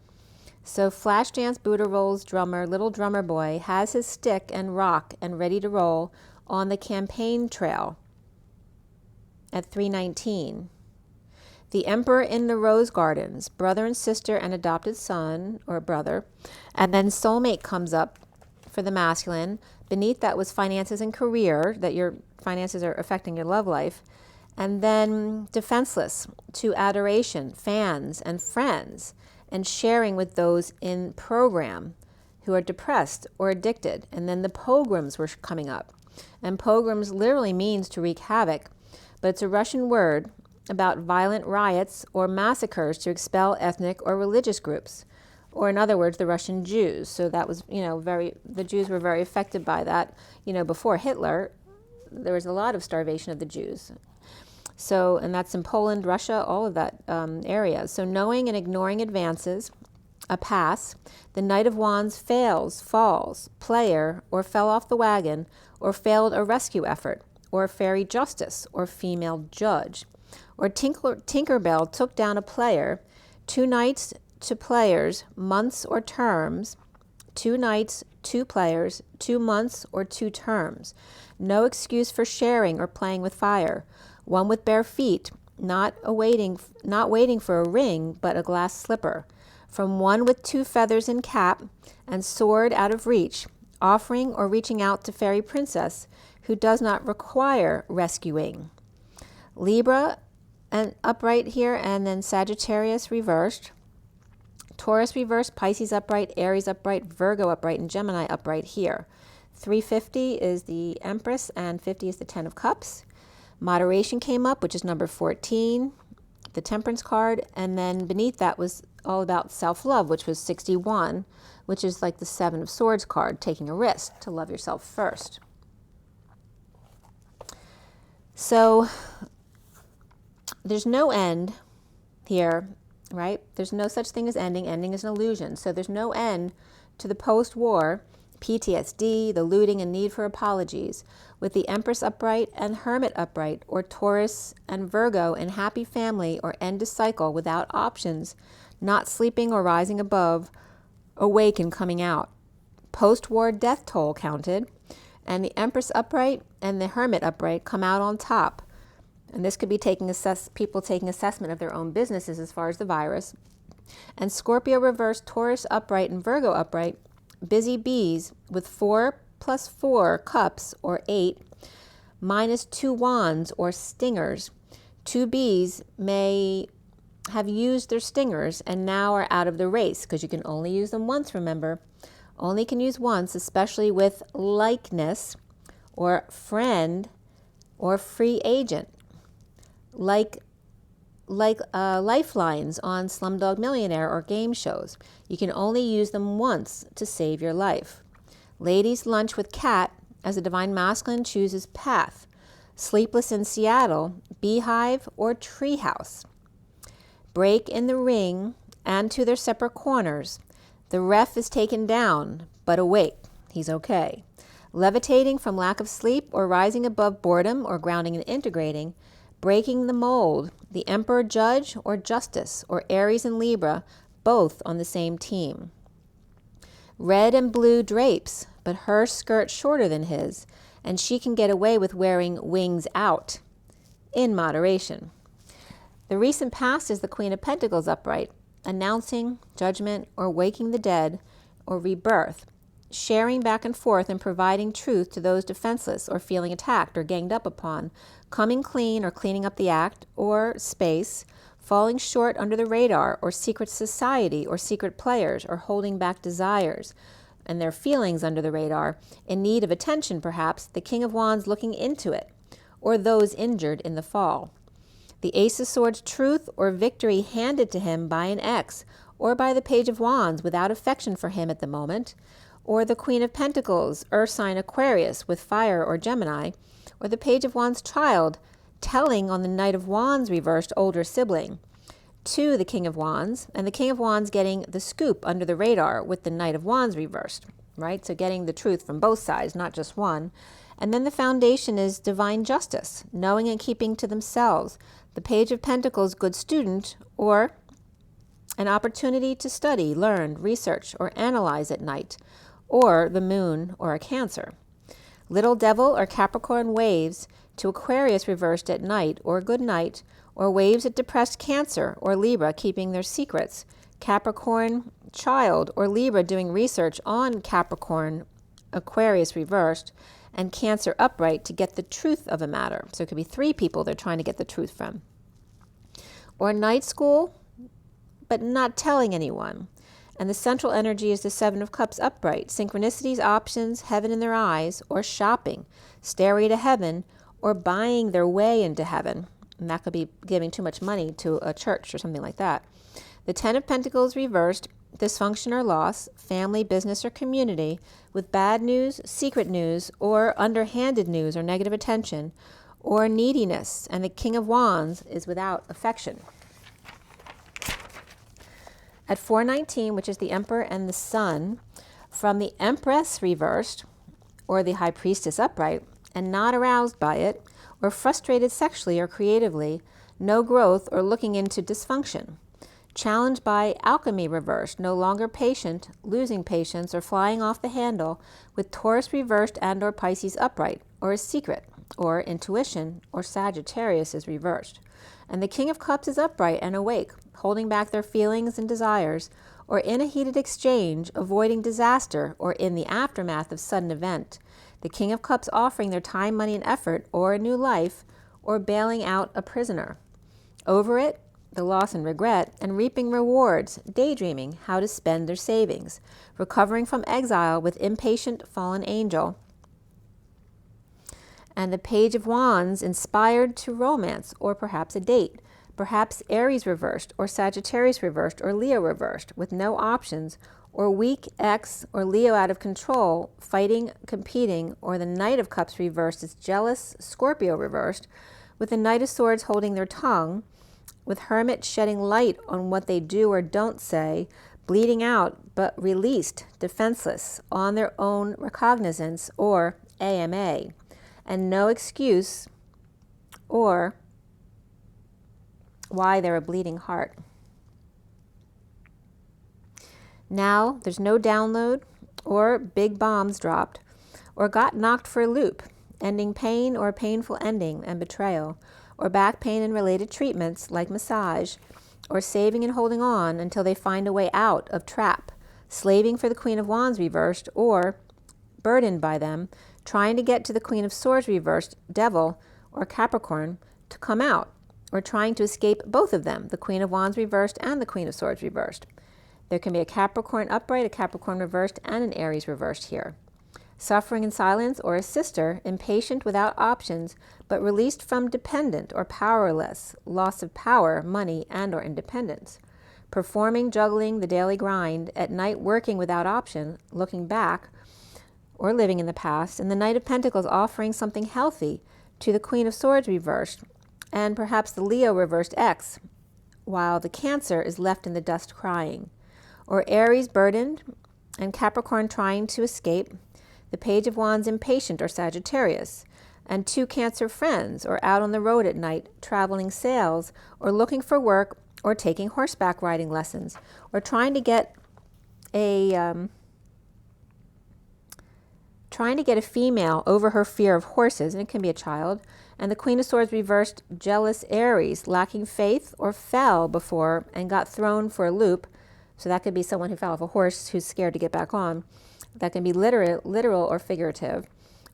So flash dance, Buddha rolls, drummer, little drummer boy has his stick and rock and ready to roll on the campaign trail at 319. The Emperor in the Rose Gardens, brother and sister and adopted son or brother. And then soulmate comes up for the masculine. Beneath that was finances and career, that your finances are affecting your love life. And then defenseless to adoration, fans and friends, and sharing with those in program who are depressed or addicted. And then the pogroms were coming up. And pogroms literally means to wreak havoc, but it's a Russian word about violent riots or massacres to expel ethnic or religious groups, or in other words, the Russian Jews. So that was, the Jews were very affected by that. Before Hitler, there was a lot of starvation of the Jews. So, and that's in Poland, Russia, all of that area. So knowing and ignoring advances, a pass, the Knight of Wands fails, falls, player, or fell off the wagon, or failed a rescue effort, or fairy justice, or female judge. Or Tinkerbell took down a player, 2 nights, 2 players, months or terms, 2 nights, 2 players, 2 months or 2 terms. No excuse for sharing or playing with fire. One with bare feet, not waiting for a ring, but a glass slipper. From one with 2 feathers in cap and sword out of reach, offering or reaching out to fairy princess who does not require rescuing. Libra and upright here, and then Sagittarius reversed. Taurus reversed, Pisces upright, Aries upright, Virgo upright, and Gemini upright here. 350 is the Empress, and 50 is the 10 of Cups. Moderation came up, which is number 14, the Temperance card, and then beneath that was all about self-love, which was 61, which is like the Seven of Swords card, taking a risk to love yourself first. So there's no end here, right? There's no such thing as ending. Ending is an illusion. So there's no end to the post-war PTSD, the looting and need for apologies, with the Empress upright and Hermit upright, or Taurus and Virgo in happy family or end a cycle without options, not sleeping or rising above, awake and coming out. Post-war death toll counted, and the Empress upright and the Hermit upright come out on top. And this could be people taking assessment of their own businesses as far as the virus. And Scorpio reversed, Taurus upright, and Virgo upright, busy bees with 4 + 4 cups, or 8, -2 wands, or stingers. 2 bees may have used their stingers and now are out of the race, because you can only use them once, remember. Only can use once, especially with likeness, or friend, or free agent. Like lifelines on Slumdog Millionaire or game shows. You can only use them once to save your life. Ladies lunch with cat as the divine masculine chooses path. Sleepless in Seattle, beehive or treehouse. Break in the ring and to their separate corners. The ref is taken down, but awake. He's okay. Levitating from lack of sleep or rising above boredom or grounding and integrating. Breaking the mold, the Emperor Judge or Justice, or Aries and Libra, both on the same team. Red and blue drapes, but her skirt shorter than his, and she can get away with wearing wings out, in moderation. The recent past is the Queen of Pentacles upright, announcing judgment or waking the dead or rebirth, sharing back and forth and providing truth to those defenseless or feeling attacked or ganged up upon, coming clean or cleaning up the act or space, falling short under the radar or secret society or secret players, or holding back desires and their feelings under the radar, in need of attention perhaps, the King of Wands looking into it, or those injured in the fall. The Ace of Swords truth or victory handed to him by an ex, or by the Page of Wands without affection for him at the moment, or the Queen of Pentacles, Earth sign Aquarius with fire or Gemini, or the Page of Wands child, telling on the Knight of Wands reversed older sibling, to the King of Wands, and the King of Wands getting the scoop under the radar with the Knight of Wands reversed, right? So getting the truth from both sides, not just one. And then the foundation is divine justice, knowing and keeping to themselves. The Page of Pentacles, good student, or an opportunity to study, learn, research, or analyze at night, or the moon, or a Cancer. Little Devil or Capricorn waves to Aquarius reversed at night, or good night, or waves at depressed Cancer or Libra keeping their secrets. Capricorn child or Libra doing research on Capricorn, Aquarius reversed, and Cancer upright to get the truth of a matter. So it could be 3 people they're trying to get the truth from. Or night school, but not telling anyone. And the central energy is the Seven of Cups upright. Synchronicities, options, heaven in their eyes, or shopping, stairway to heaven, or buying their way into heaven. And that could be giving too much money to a church or something like that. The Ten of Pentacles reversed, dysfunction or loss, family, business, or community, with bad news, secret news, or underhanded news or negative attention, or neediness. And the King of Wands is without affection. At 419, which is the Emperor and the Sun, from the Empress reversed, or the High Priestess upright, and not aroused by it, or frustrated sexually or creatively, no growth or looking into dysfunction. Challenged by Alchemy reversed, no longer patient, losing patience, or flying off the handle, with Taurus reversed and or Pisces upright, or a secret, or intuition, or Sagittarius is reversed. And the King of Cups is upright and awake, holding back their feelings and desires, or in a heated exchange, avoiding disaster, or in the aftermath of sudden event. The King of Cups offering their time, money, and effort, or a new life, or bailing out a prisoner. Over it, the loss and regret, and reaping rewards, daydreaming how to spend their savings, recovering from exile with impatient fallen angel. And the Page of Wands inspired to romance, or perhaps a date, Perhaps Aries reversed, or Sagittarius reversed, or Leo reversed, with no options, or weak X or Leo out of control, fighting, competing, or the Knight of Cups reversed is jealous, Scorpio reversed, with the Knight of Swords holding their tongue, with Hermit shedding light on what they do or don't say, bleeding out but released, defenseless, on their own recognizance, or AMA, and no excuse or why they're a bleeding heart. Now there's no download or big bombs dropped or got knocked for a loop, ending pain or painful ending and betrayal, or back pain and related treatments like massage, or saving and holding on until they find a way out of trap, slaving for the Queen of Wands reversed, or burdened by them, trying to get to the Queen of Swords reversed, Devil or Capricorn, to come out, or trying to escape both of them, the Queen of Wands reversed and the Queen of Swords reversed. There can be a Capricorn upright, a Capricorn reversed, and an Aries reversed here. Suffering in silence, or a sister, impatient without options, but released from dependent or powerless, loss of power, money, and or independence. Performing, juggling the daily grind, at night working without option, looking back, or living in the past, and the Knight of Pentacles offering something healthy to the Queen of Swords reversed, and perhaps the Leo reversed X, while the Cancer is left in the dust crying. Or Aries burdened, and Capricorn trying to escape, the Page of Wands impatient, or Sagittarius, and two Cancer friends, or out on the road at night, traveling sales, or looking for work, or taking horseback riding lessons, or trying to get a female over her fear of horses, and it can be a child, and the Queen of Swords reversed, jealous Aries, lacking faith, or fell before and got thrown for a loop. So that could be someone who fell off a horse who's scared to get back on. That can be literal or figurative.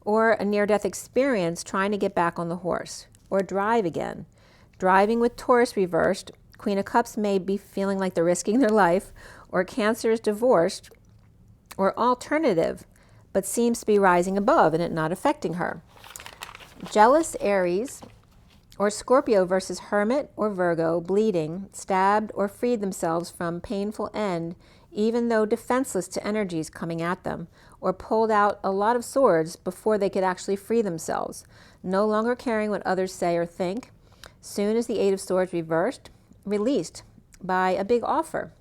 Or a near-death experience trying to get back on the horse. Or drive again. Driving with Taurus reversed, Queen of Cups may be feeling like they're risking their life. Or Cancer is divorced. Or alternative, but seems to be rising above and it not affecting her. Jealous Aries, or Scorpio versus Hermit or Virgo, bleeding, stabbed or freed themselves from painful end, even though defenseless to energies coming at them, or pulled out a lot of swords before they could actually free themselves, no longer caring what others say or think. Soon as the Eight of Swords reversed, released by a big offer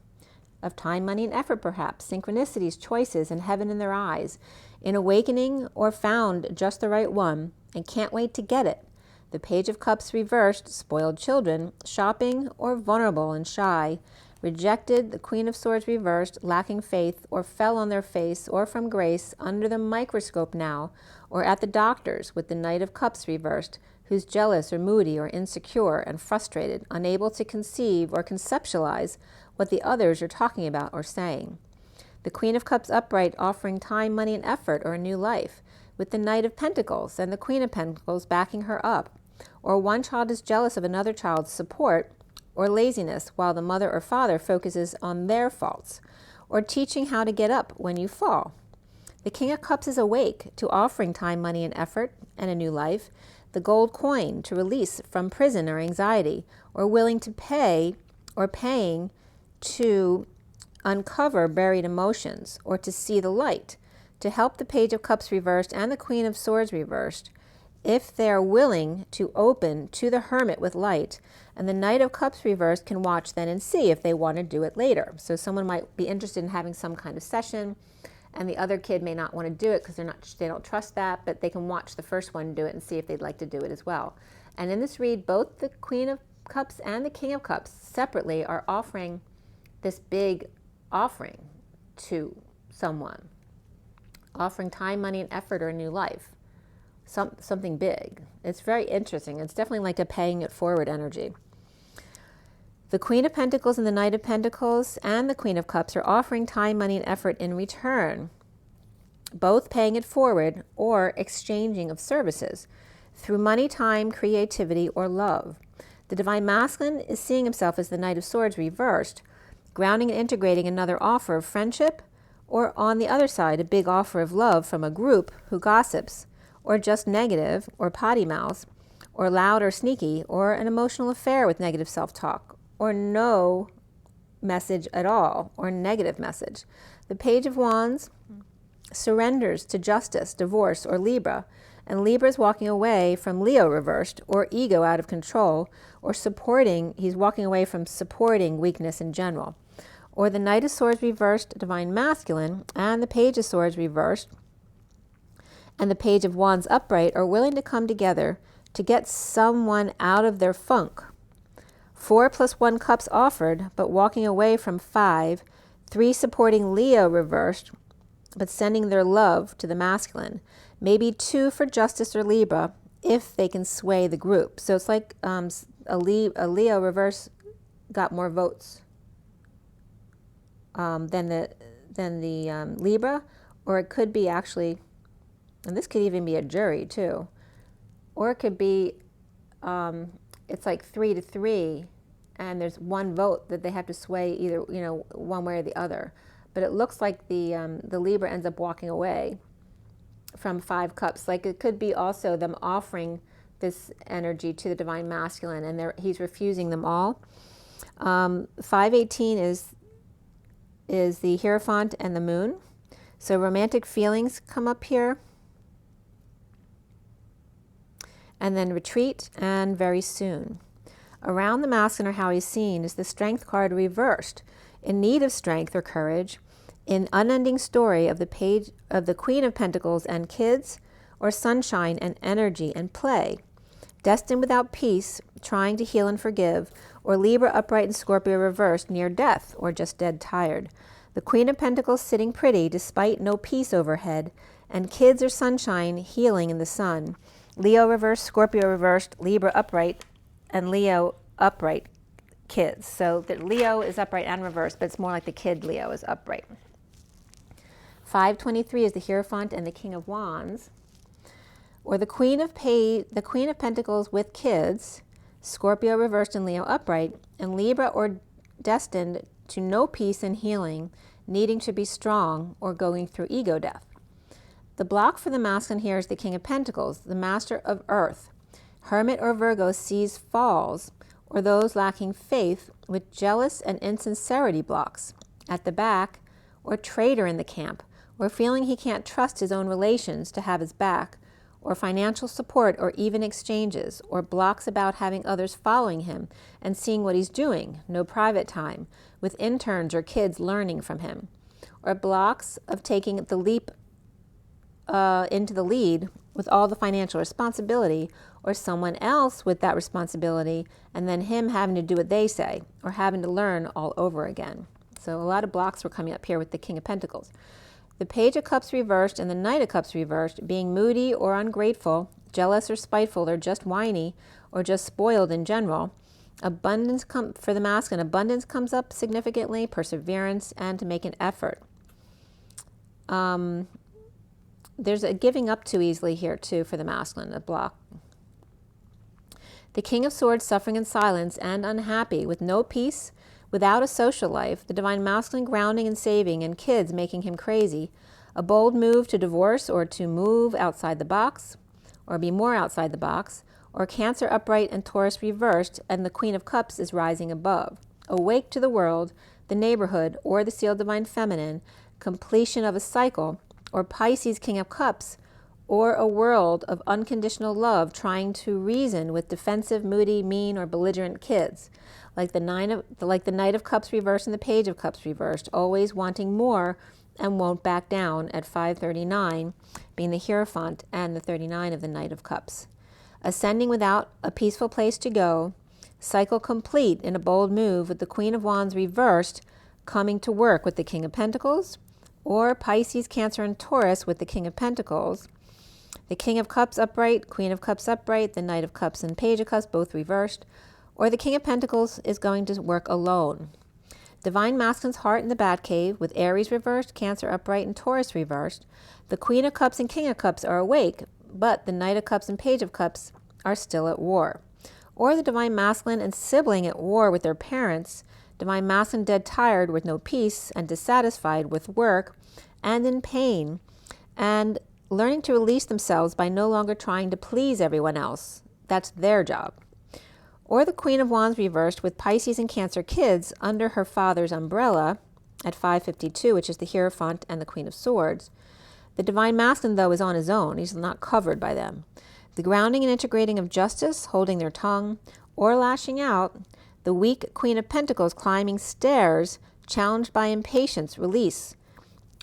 of time, money, and effort perhaps, synchronicities, choices, and heaven in their eyes, in awakening or found just the right one, and can't wait to get it. The Page of Cups reversed, spoiled children, shopping or vulnerable and shy, rejected, the Queen of Swords reversed, lacking faith, or fell on their face, or from grace, under the microscope now, or at the doctor's with the Knight of Cups reversed, who's jealous or moody or insecure and frustrated, unable to conceive or conceptualize what the others are talking about or saying. The Queen of Cups upright, offering time, money, and effort, or a new life, with the Knight of Pentacles and the Queen of Pentacles backing her up. Or one child is jealous of another child's support or laziness, while the mother or father focuses on their faults, or teaching how to get up when you fall. The King of Cups is awake to offering time, money, and effort, and a new life. The gold coin to release from prison or anxiety, or willing to pay or paying to uncover buried emotions, or to see the light, to help the Page of Cups reversed and the Queen of Swords reversed, if they are willing to open to the Hermit with light, and the Knight of Cups reversed can watch then and see if they want to do it later. So someone might be interested in having some kind of session, and the other kid may not want to do it because they don't trust that, but they can watch the first one do it and see if they'd like to do it as well. And in this read, both the Queen of Cups and the King of Cups separately are offering this big offering to someone, offering time, money, and effort, or a new life. Something big. It's very interesting. It's definitely like a paying it forward energy. The Queen of Pentacles and the Knight of Pentacles and the Queen of Cups are offering time, money, and effort in return, both paying it forward or exchanging of services through money, time, creativity, or love. The Divine Masculine is seeing himself as the Knight of Swords reversed, grounding and integrating another offer of friendship, or on the other side, a big offer of love from a group who gossips, or just negative, or potty mouths, or loud or sneaky, or an emotional affair with negative self-talk, or no message at all, or negative message. The Page of Wands surrenders to justice, divorce, or Libra, and Libra is walking away from Leo reversed, or ego out of control, or he's walking away from supporting weakness in general. Or the Knight of Swords reversed, Divine Masculine, and the Page of Swords reversed, and the Page of Wands upright are willing to come together to get someone out of their funk. 4 + 1 cups offered, but walking away from 5. 3 supporting Leo reversed, but sending their love to the masculine. Maybe 2 for Justice or Libra, if they can sway the group. So it's like a Leo reverse got more votes than the Libra, or it could be actually, and this could even be a jury too, or it could be it's like 3 to 3, and there's 1 vote that they have to sway either one way or the other. But it looks like the Libra ends up walking away from 5 cups. Like it could be also them offering this energy to the Divine Masculine, and he's refusing them all. 518 is the Hierophant and the Moon. So romantic feelings come up here. And then retreat and very soon. Around the masculine, or how he's seen, is the Strength card reversed, in need of strength or courage, in unending story of the Page of the Queen of Pentacles and kids, or sunshine and energy and play, destined without peace, trying to heal and forgive, or Libra upright and Scorpio reversed, near death or just dead tired. The Queen of Pentacles sitting pretty despite no peace overhead, and kids or sunshine healing in the sun. Leo reversed, Scorpio reversed, Libra upright, and Leo upright kids. So that Leo is upright and reversed, but it's more like the kid Leo is upright. 523 is the Hierophant and the King of Wands, or the Queen of Pentacles with kids, Scorpio reversed and Leo upright, and Libra or destined to no peace and healing, needing to be strong or going through ego death. The block for the masculine here is the King of Pentacles, the Master of Earth. Hermit or Virgo sees falls, or those lacking faith with jealous and insincerity blocks at the back, or traitor in the camp, or feeling he can't trust his own relations to have his back, or financial support or even exchanges, or blocks about having others following him and seeing what he's doing, no private time, with interns or kids learning from him, or blocks of taking the leap into the lead with all the financial responsibility, or someone else with that responsibility, and then him having to do what they say, or having to learn all over again. So a lot of blocks were coming up here with the King of Pentacles. The Page of Cups reversed and the Knight of Cups reversed, being moody or ungrateful, jealous or spiteful, or just whiny, or just spoiled in general. Abundance for the masculine, abundance comes up significantly, perseverance, and to make an effort. There's a giving up too easily here too for the masculine, a block. The King of Swords suffering in silence and unhappy, with no peace, without a social life, the Divine Masculine grounding and saving, and kids making him crazy. A bold move to divorce or to move outside the box, or be more outside the box, or Cancer upright and Taurus reversed, and the Queen of Cups is rising above. Awake to the world, the neighborhood, or the sealed Divine Feminine, completion of a cycle, or Pisces King of Cups, or a world of unconditional love trying to reason with defensive, moody, mean, or belligerent kids. Like the Knight of Cups reversed and the Page of Cups reversed, always wanting more and won't back down at 539, being the Hierophant, and the 39 of the Knight of Cups. Ascending without a peaceful place to go, cycle complete in a bold move with the Queen of Wands reversed, coming to work with the King of Pentacles, or Pisces, Cancer, and Taurus with the King of Pentacles. The King of Cups upright, Queen of Cups upright, the Knight of Cups and Page of Cups both reversed, or the King of Pentacles is going to work alone. Divine Masculine's heart in the Batcave with Aries reversed, Cancer upright, and Taurus reversed. The Queen of Cups and King of Cups are awake, but the Knight of Cups and Page of Cups are still at war. Or the Divine Masculine and sibling at war with their parents, Divine Masculine dead tired with no peace and dissatisfied with work and in pain, and learning to release themselves by no longer trying to please everyone else. That's their job. Or the Queen of Wands reversed with Pisces and Cancer kids under her father's umbrella at 552, which is the Hierophant and the Queen of Swords. The Divine Masculine, though, is on his own. He's not covered by them. The grounding and integrating of justice, holding their tongue, or lashing out. The weak Queen of Pentacles climbing stairs, challenged by impatience, release.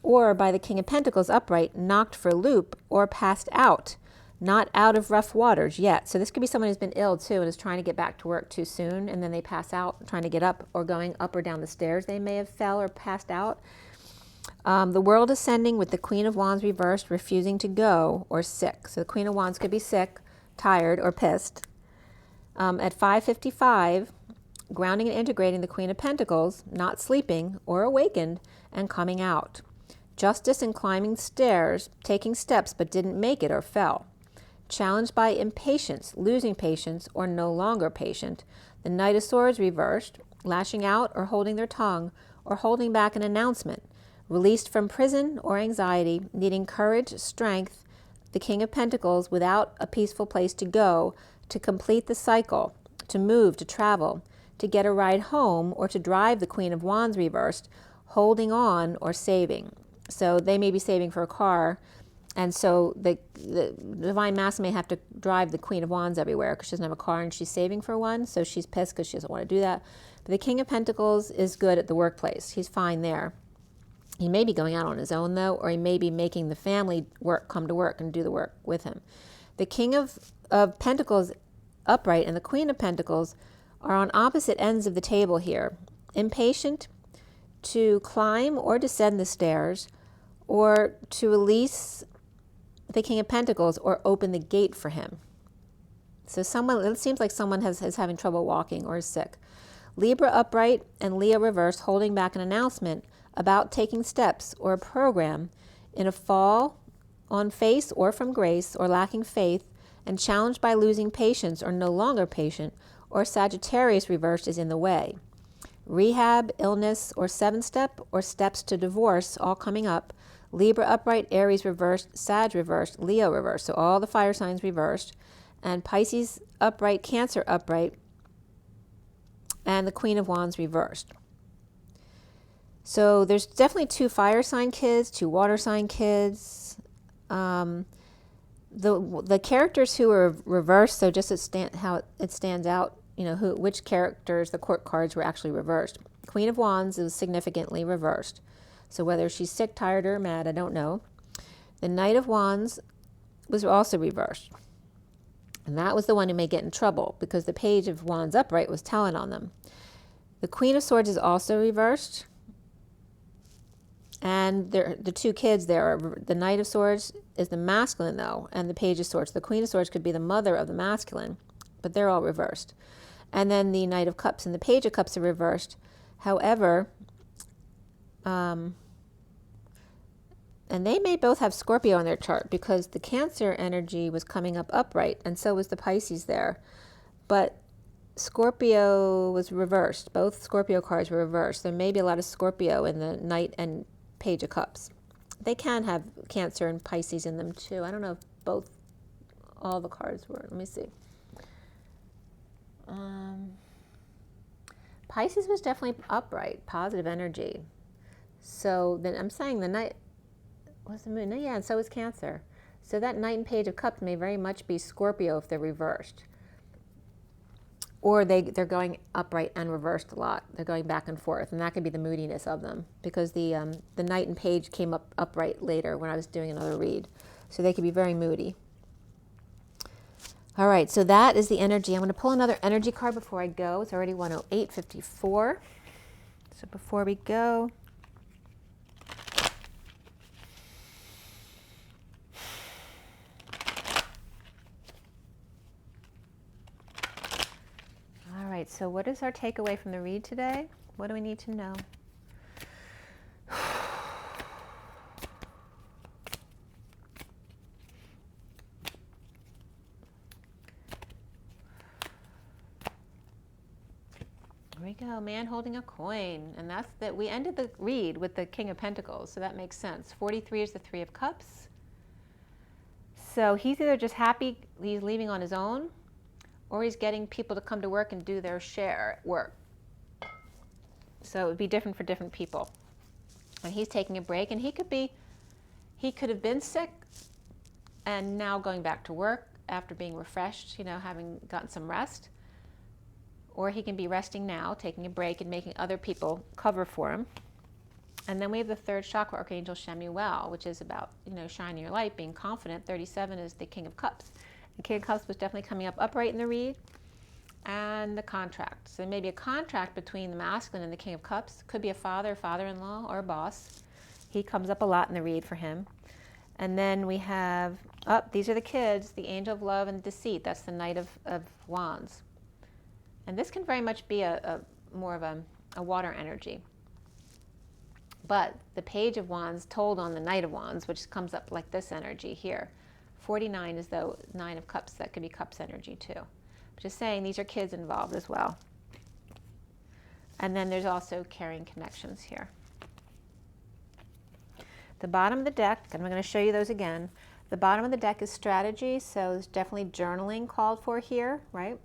Or by the King of Pentacles upright, knocked for a loop, or passed out. Not out of rough waters yet. So this could be someone who's been ill too and is trying to get back to work too soon, and then they pass out trying to get up, or going up or down the stairs. They may have fell or passed out. The World ascending with the Queen of Wands reversed, refusing to go, or sick. So the Queen of Wands could be sick, tired, or pissed. At 555, grounding and integrating the Queen of Pentacles, not sleeping or awakened, and coming out. Justice and climbing stairs, taking steps but didn't make it or fell. Challenged by impatience, losing patience, or no longer patient. The Knight of Swords reversed, lashing out or holding their tongue, or holding back an announcement. Released from prison or anxiety, needing courage, strength. The King of Pentacles without a peaceful place to go, to complete the cycle, to move, to travel, to get a ride home, or to drive the Queen of Wands reversed, holding on or saving. So they may be saving for a car, and so the Divine Masculine may have to drive the Queen of Wands everywhere because she doesn't have a car and she's saving for one, so she's pissed because she doesn't want to do that. But the King of Pentacles is good at the workplace. He's fine there. He may be going out on his own, though, or he may be making the family come to work and do the work with him. The King of Pentacles upright and the Queen of Pentacles are on opposite ends of the table here. Impatient to climb or descend the stairs, or to release the King of Pentacles or open the gate for him. So it seems like someone is having trouble walking or is sick. Libra upright and Leo reversed, holding back an announcement about taking steps or a program in a fall on face or from grace, or lacking faith, and challenged by losing patience or no longer patient, or Sagittarius reversed is in the way. Rehab, illness, or 7-step, or steps to divorce, all coming up. Libra upright, Aries reversed, Sag reversed, Leo reversed. So all the fire signs reversed. And Pisces upright, Cancer upright, and the Queen of Wands reversed. So there's definitely 2 fire sign kids, 2 water sign kids. The characters who are reversed, so just how it stands out, which characters, the court cards were actually reversed. Queen of Wands is significantly reversed. So whether she's sick, tired, or mad, I don't know. The Knight of Wands was also reversed. And that was the one who may get in trouble because the Page of Wands upright was telling on them. The Queen of Swords is also reversed. And the 2 kids there, the Knight of Swords is the masculine, though, and the Page of Swords. The Queen of Swords could be the mother of the masculine, but they're all reversed. And then the Knight of Cups and the Page of Cups are reversed. However, and they may both have Scorpio in their chart because the Cancer energy was coming up upright, and so was the Pisces there. But Scorpio was reversed. Both Scorpio cards were reversed. There may be a lot of Scorpio in the Knight and Page of Cups. They can have Cancer and Pisces in them too. I don't know if all the cards were. Let me see. Pisces was definitely upright, positive energy. So then I'm saying the Knight was the Moon. Yeah, and so is Cancer. So that Knight and Page of Cups may very much be Scorpio if they're reversed. Or they're going upright and reversed a lot. They're going back and forth, and that could be the moodiness of them because the Knight and Page came up upright later when I was doing another read. So they could be very moody. All right, so that is the energy. I'm going to pull another energy card before I go. It's already 1:08:54. So before we go, all right, so what is our takeaway from the read today? What do we need to know? There we go, man holding a coin. And that's that. We ended the read with the King of Pentacles, so that makes sense. 43 is the 3 of Cups. So he's either just happy he's leaving on his own, or he's getting people to come to work and do their share at work. So it would be different for different people. And he's taking a break, and he could have been sick and now going back to work after being refreshed, you know, having gotten some rest. Or he can be resting now, taking a break and making other people cover for him. And then we have the third chakra, Archangel Shemuel, which is about, you know, shining your light, being confident. 37 is the King of Cups. The King of Cups was definitely coming up upright in the read. And the contract. So maybe a contract between the masculine and the King of Cups. Could be a father, father-in-law, or a boss. He comes up a lot in the read for him. And then we have, these are the kids, the Angel of Love and Deceit. That's the Knight of Wands. And this can very much be more of a water energy. But the Page of Wands told on the Knight of Wands, which comes up like this energy here. 49 is the 9 of Cups. That could be Cups energy too. Just saying, these are kids involved as well. And then there's also carrying connections here. The bottom of the deck, and I'm going to show you those again. The bottom of the deck is strategy, so there's definitely journaling called for here, right?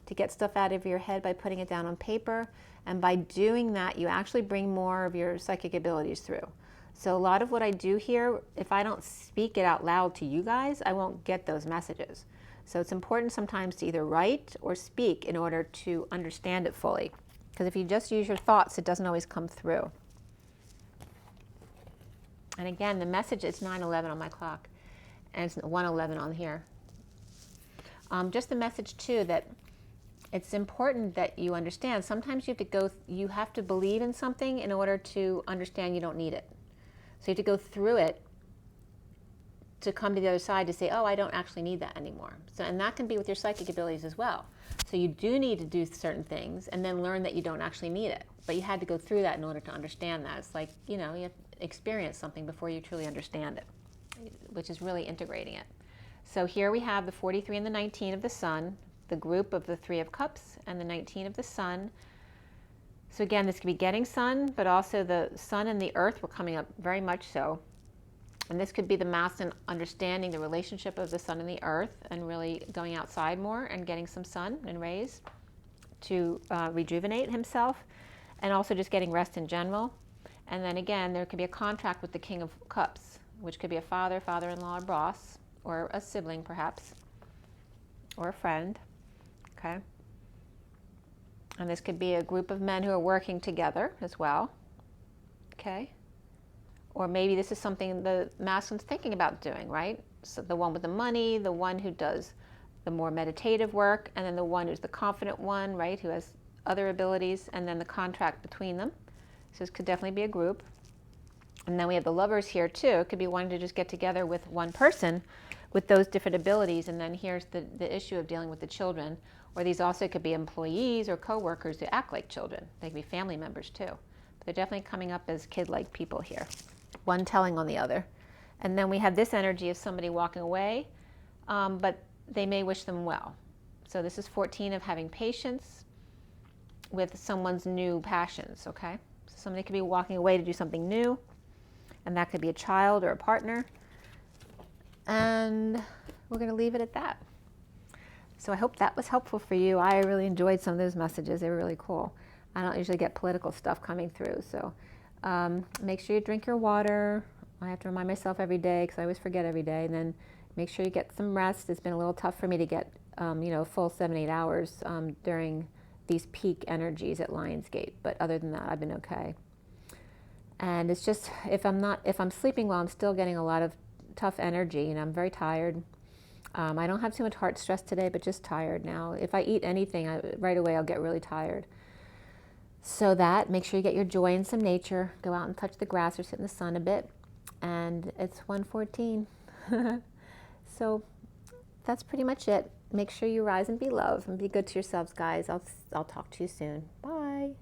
To get stuff out of your head by putting it down on paper. And by doing that, you actually bring more of your psychic abilities through. So a lot of what I do here, if I don't speak it out loud to you guys, I won't get those messages. So it's important sometimes to either write or speak in order to understand it fully. Because if you just use your thoughts, it doesn't always come through. And again, the message is 9:11 on my clock, and it's 1:11 on here. Just the message too that it's important that you understand. Sometimes you have to believe in something in order to understand you don't need it. So you have to go through it to come to the other side to say, oh, I don't actually need that anymore. So, and that can be with your psychic abilities as well. So you do need to do certain things and then learn that you don't actually need it. But you had to go through that in order to understand that. It's like, you know, you have to experience something before you truly understand it, which is really integrating it. So here we have the 43 and the 19 of the Sun, the group of the 3 of Cups and the 19 of the Sun. So again, this could be getting Sun, but also the Sun and the Earth were coming up very much so. And this could be the masculine understanding the relationship of the Sun and the Earth and really going outside more and getting some sun and rays to rejuvenate himself, and also just getting rest in general. And then again, there could be a contract with the King of Cups, which could be a father, father-in-law, or boss, or a sibling perhaps, or a friend, okay? And this could be a group of men who are working together as well, okay? Or maybe this is something the masculine's thinking about doing, right? So the one with the money, the one who does the more meditative work, and then the one who's the confident one, right, who has other abilities, and then the contract between them. So this could definitely be a group. And then we have the lovers here too. It could be wanting to just get together with one person with those different abilities, and then here's the issue of dealing with the children. Or these also could be employees or co-workers who act like children. They could be family members too. But they're definitely coming up as kid-like people here. One telling on the other. And then we have this energy of somebody walking away, but they may wish them well. So this is 14 of having patience with someone's new passions, okay? So somebody could be walking away to do something new, and that could be a child or a partner. And we're going to leave it at that. So I hope that was helpful for you. I really enjoyed some of those messages. They were really cool. I don't usually get political stuff coming through, so make sure you drink your water. I have to remind myself every day because I always forget every day. And then make sure you get some rest. It's been a little tough for me to get a full 7-8 hours during these peak energies at Lionsgate. But other than that, I've been okay. And it's just, if I'm sleeping well, I'm still getting a lot of tough energy, and I'm very tired. I don't have too much heart stress today, but just tired now. If I eat anything, right away I'll get really tired. So make sure you get your joy in some nature. Go out and touch the grass or sit in the sun a bit. And it's 1:14. So that's pretty much it. Make sure you rise and be love and be good to yourselves, guys. I'll talk to you soon. Bye.